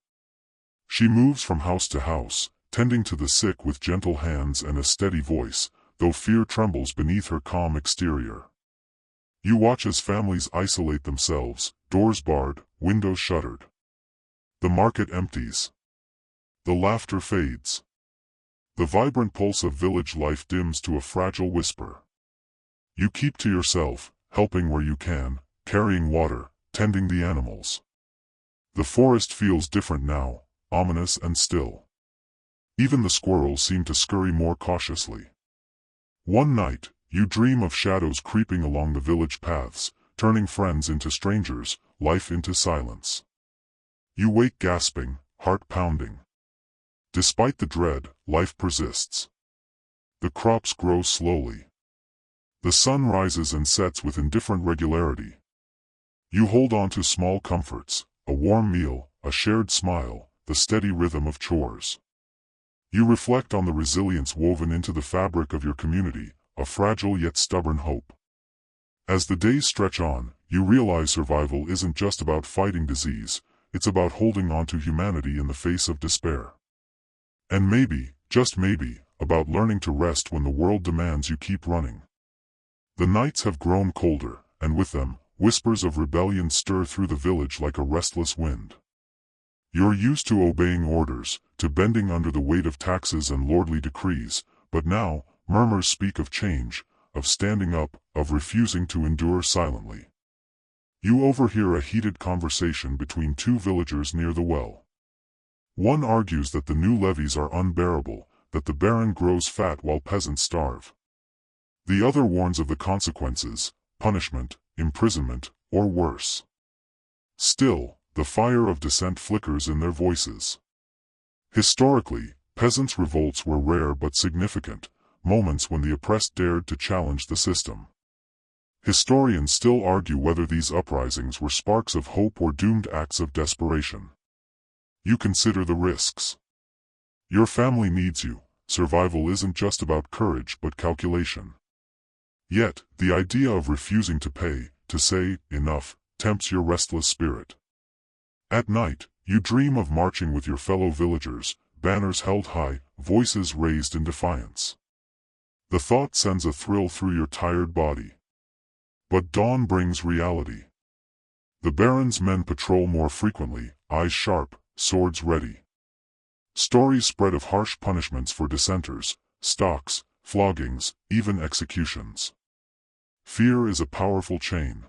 She moves from house to house, tending to the sick with gentle hands and a steady voice, though fear trembles beneath her calm exterior. You watch as families isolate themselves, doors barred, windows shuttered. The market empties. The laughter fades. The vibrant pulse of village life dims to a fragile whisper. You keep to yourself, helping where you can, carrying water, tending the animals. The forest feels different now, ominous and still. Even the squirrels seem to scurry more cautiously. One night, you dream of shadows creeping along the village paths, turning friends into strangers, life into silence. You wake gasping, heart pounding. Despite the dread, life persists. The crops grow slowly. The sun rises and sets with indifferent regularity. You hold on to small comforts: a warm meal, a shared smile, the steady rhythm of chores. You reflect on the resilience woven into the fabric of your community, a fragile yet stubborn hope. As the days stretch on, you realize survival isn't just about fighting disease, it's about holding on to humanity in the face of despair. And maybe, just maybe, about learning to rest when the world demands you keep running. The nights have grown colder, and with them, whispers of rebellion stir through the village like a restless wind. You're used to obeying orders, to bending under the weight of taxes and lordly decrees, but now, murmurs speak of change, of standing up, of refusing to endure silently. You overhear a heated conversation between two villagers near the well. One argues that the new levies are unbearable, that the baron grows fat while peasants starve. The other warns of the consequences: punishment, imprisonment, or worse. Still, the fire of dissent flickers in their voices. Historically, peasants' revolts were rare but significant, moments when the oppressed dared to challenge the system. Historians still argue whether these uprisings were sparks of hope or doomed acts of desperation. You consider the risks. Your family needs you. Survival isn't just about courage but calculation. Yet, the idea of refusing to pay, to say, enough, tempts your restless spirit. At night, you dream of marching with your fellow villagers, banners held high, voices raised in defiance. The thought sends a thrill through your tired body. But dawn brings reality. The baron's men patrol more frequently, eyes sharp, swords ready. Stories spread of harsh punishments for dissenters: stocks, floggings, even executions. Fear is a powerful chain.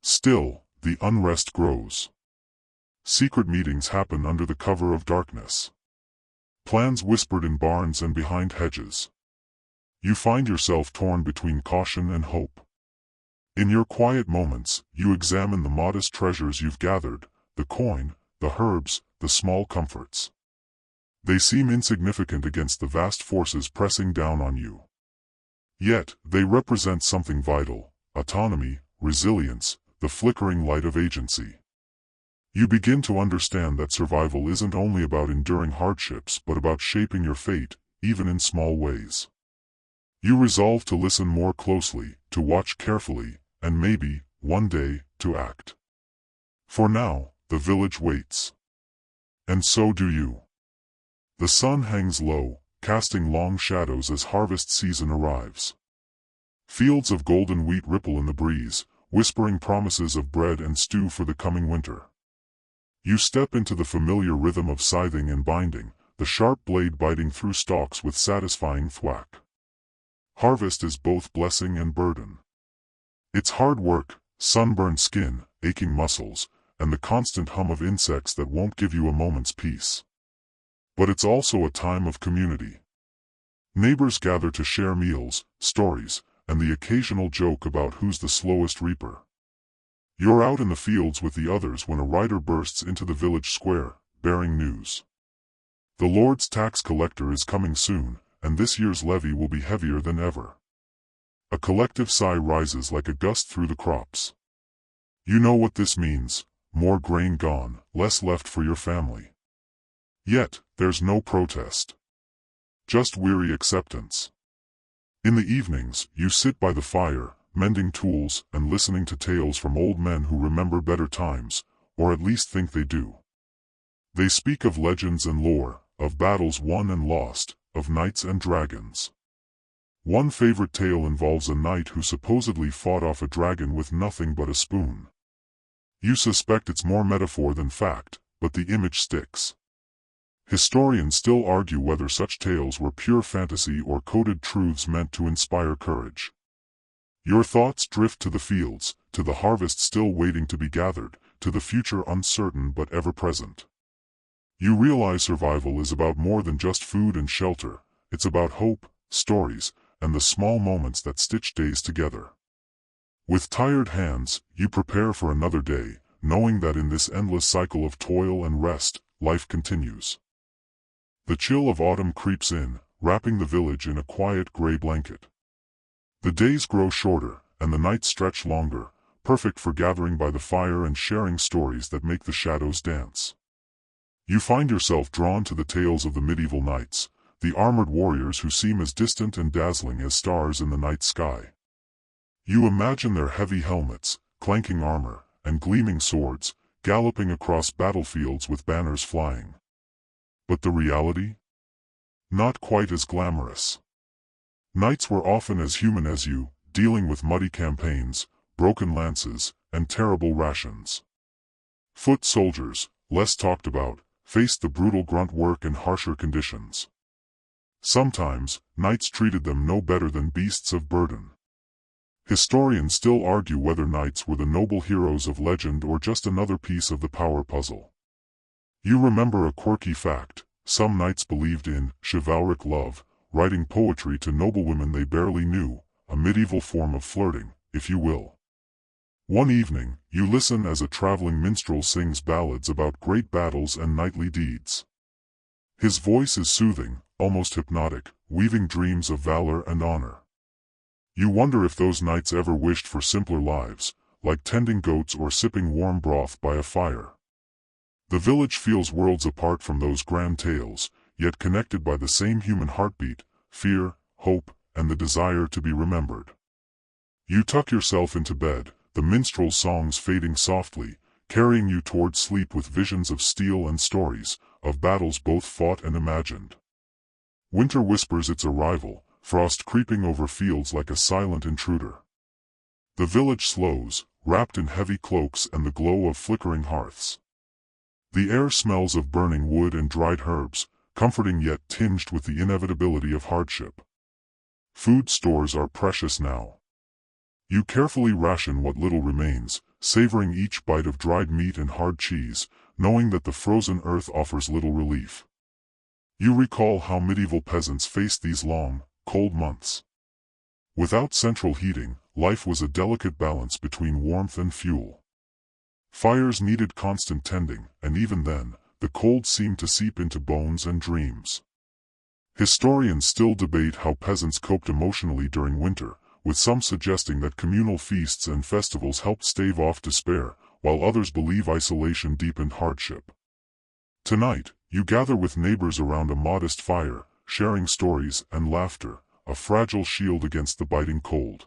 Still, the unrest grows. Secret meetings happen under the cover of darkness. Plans whispered in barns and behind hedges. You find yourself torn between caution and hope. In your quiet moments, you examine the modest treasures you've gathered: the coin, the herbs, the small comforts. They seem insignificant against the vast forces pressing down on you. Yet, they represent something vital: autonomy, resilience, the flickering light of agency. You begin to understand that survival isn't only about enduring hardships but about shaping your fate, even in small ways. You resolve to listen more closely, to watch carefully, and maybe, one day, to act. For now, the village waits. And so do you. The sun hangs low, casting long shadows as harvest season arrives. Fields of golden wheat ripple in the breeze, whispering promises of bread and stew for the coming winter. You step into the familiar rhythm of scything and binding, the sharp blade biting through stalks with satisfying thwack. Harvest is both blessing and burden. It's hard work, sunburned skin, aching muscles, and the constant hum of insects that won't give you a moment's peace. But it's also a time of community. Neighbors gather to share meals, stories, and the occasional joke about who's the slowest reaper. You're out in the fields with the others when a rider bursts into the village square, bearing news. The Lord's tax collector is coming soon, and this year's levy will be heavier than ever. A collective sigh rises like a gust through the crops. You know what this means: more grain gone, less left for your family. Yet, there's no protest. Just weary acceptance. In the evenings, you sit by the fire, mending tools and listening to tales from old men who remember better times, or at least think they do. They speak of legends and lore, of battles won and lost, of knights and dragons. One favorite tale involves a knight who supposedly fought off a dragon with nothing but a spoon. You suspect it's more metaphor than fact, but the image sticks. Historians still argue whether such tales were pure fantasy or coded truths meant to inspire courage. Your thoughts drift to the fields, to the harvest still waiting to be gathered, to the future uncertain but ever present. You realize survival is about more than just food and shelter. It's about hope, stories, and the small moments that stitch days together. With tired hands, you prepare for another day, knowing that in this endless cycle of toil and rest, life continues. The chill of autumn creeps in, wrapping the village in a quiet gray blanket. The days grow shorter, and the nights stretch longer, perfect for gathering by the fire and sharing stories that make the shadows dance. You find yourself drawn to the tales of the medieval knights, the armored warriors who seem as distant and dazzling as stars in the night sky. You imagine their heavy helmets, clanking armor, and gleaming swords, galloping across battlefields with banners flying. But the reality? Not quite as glamorous. Knights were often as human as you, dealing with muddy campaigns, broken lances, and terrible rations. Foot soldiers, less talked about, faced the brutal grunt work and harsher conditions. Sometimes, knights treated them no better than beasts of burden. Historians still argue whether knights were the noble heroes of legend or just another piece of the power puzzle. You remember a quirky fact: some knights believed in chivalric love, writing poetry to noblewomen they barely knew, a medieval form of flirting, if you will. One evening, you listen as a traveling minstrel sings ballads about great battles and knightly deeds. His voice is soothing, almost hypnotic, weaving dreams of valor and honor. You wonder if those knights ever wished for simpler lives, like tending goats or sipping warm broth by a fire. The village feels worlds apart from those grand tales, yet connected by the same human heartbeat: fear, hope, and the desire to be remembered. You tuck yourself into bed, the minstrel's songs fading softly, carrying you toward sleep with visions of steel and stories, of battles both fought and imagined. Winter whispers its arrival, frost creeping over fields like a silent intruder. The village slows, wrapped in heavy cloaks and the glow of flickering hearths. The air smells of burning wood and dried herbs, comforting yet tinged with the inevitability of hardship. Food stores are precious now. You carefully ration what little remains, savoring each bite of dried meat and hard cheese, knowing that the frozen earth offers little relief. You recall how medieval peasants faced these long, cold months. Without central heating, life was a delicate balance between warmth and fuel. Fires needed constant tending, and even then, the cold seemed to seep into bones and dreams. Historians still debate how peasants coped emotionally during winter, with some suggesting that communal feasts and festivals helped stave off despair, while others believe isolation deepened hardship. Tonight, you gather with neighbors around a modest fire, sharing stories and laughter, a fragile shield against the biting cold.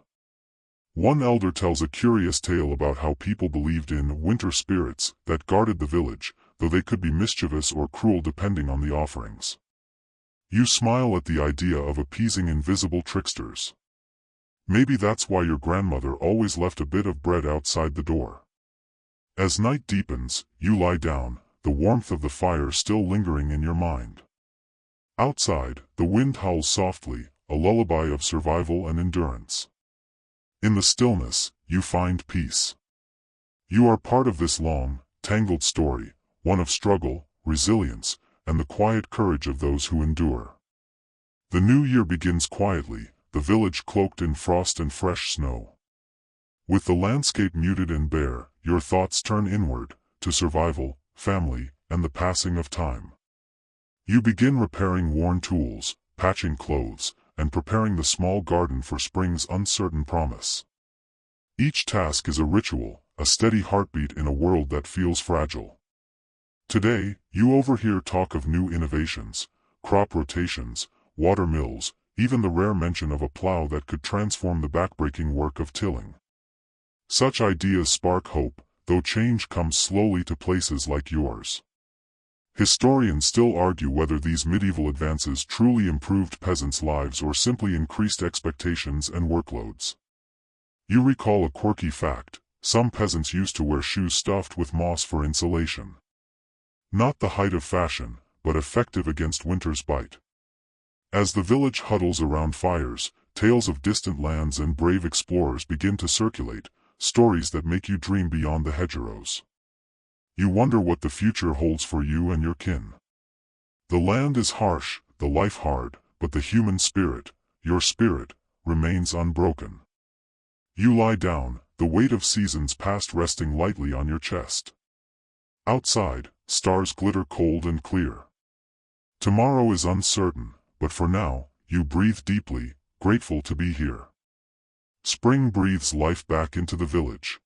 One elder tells a curious tale about how people believed in winter spirits that guarded the village, though they could be mischievous or cruel depending on the offerings. You smile at the idea of appeasing invisible tricksters. Maybe that's why your grandmother always left a bit of bread outside the door. As night deepens, you lie down, the warmth of the fire still lingering in your mind. Outside, the wind howls softly, a lullaby of survival and endurance. In the stillness, you find peace. You are part of this long, tangled story, one of struggle, resilience, and the quiet courage of those who endure. The new year begins quietly, the village cloaked in frost and fresh snow. With the landscape muted and bare, your thoughts turn inward, to survival, family, and the passing of time. You begin repairing worn tools, patching clothes, and preparing the small garden for spring's uncertain promise. Each task is a ritual, a steady heartbeat in a world that feels fragile. Today, you overhear talk of new innovations, crop rotations, water mills, even the rare mention of a plow that could transform the backbreaking work of tilling. Such ideas spark hope, though change comes slowly to places like yours. Historians still argue whether these medieval advances truly improved peasants' lives or simply increased expectations and workloads. You recall a quirky fact: some peasants used to wear shoes stuffed with moss for insulation. Not the height of fashion, but effective against winter's bite. As the village huddles around fires, tales of distant lands and brave explorers begin to circulate, stories that make you dream beyond the hedgerows. You wonder what the future holds for you and your kin. The land is harsh, the life hard, but the human spirit, your spirit, remains unbroken. You lie down, the weight of seasons past resting lightly on your chest. Outside, stars glitter cold and clear. Tomorrow is uncertain, but for now, you breathe deeply, grateful to be here. Spring breathes life back into the village.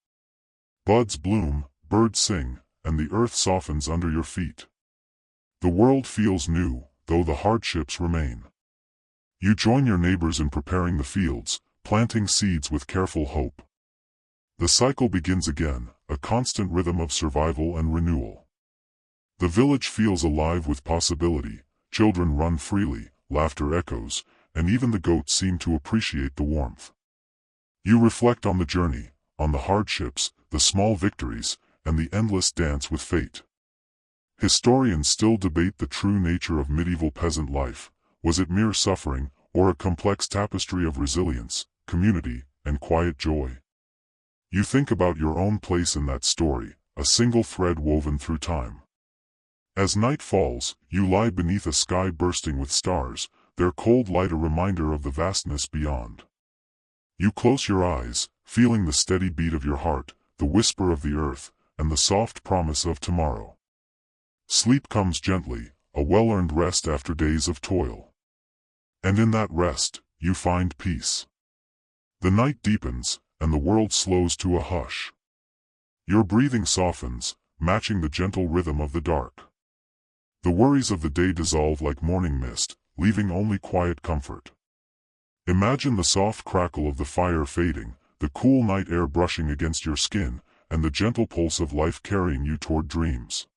Buds bloom, birds sing, and the earth softens under your feet. The world feels new, though the hardships remain. You join your neighbors in preparing the fields, planting seeds with careful hope. The cycle begins again, a constant rhythm of survival and renewal. The village feels alive with possibility, children run freely, laughter echoes, and even the goats seem to appreciate the warmth. You reflect on the journey, on the hardships, the small victories, and the endless dance with fate. Historians still debate the true nature of medieval peasant life. Was it mere suffering, or a complex tapestry of resilience, community, and quiet joy? You think about your own place in that story, a single thread woven through time. As night falls, you lie beneath a sky bursting with stars, their cold light a reminder of the vastness beyond. You close your eyes, feeling the steady beat of your heart, the whisper of the earth, and the soft promise of tomorrow. Sleep comes gently, a well-earned rest after days of toil. And in that rest, you find peace. The night deepens, and the world slows to a hush. Your breathing softens, matching the gentle rhythm of the dark. The worries of the day dissolve like morning mist, leaving only quiet comfort. Imagine the soft crackle of the fire fading, the cool night air brushing against your skin, and the gentle pulse of life carrying you toward dreams.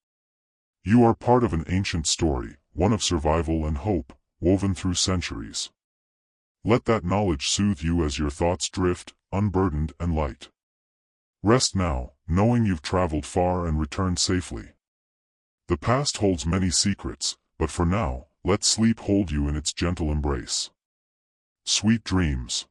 You are part of an ancient story, one of survival and hope, woven through centuries. Let that knowledge soothe you as your thoughts drift, unburdened and light. Rest now, knowing you've traveled far and returned safely. The past holds many secrets, but for now, let sleep hold you in its gentle embrace. Sweet dreams.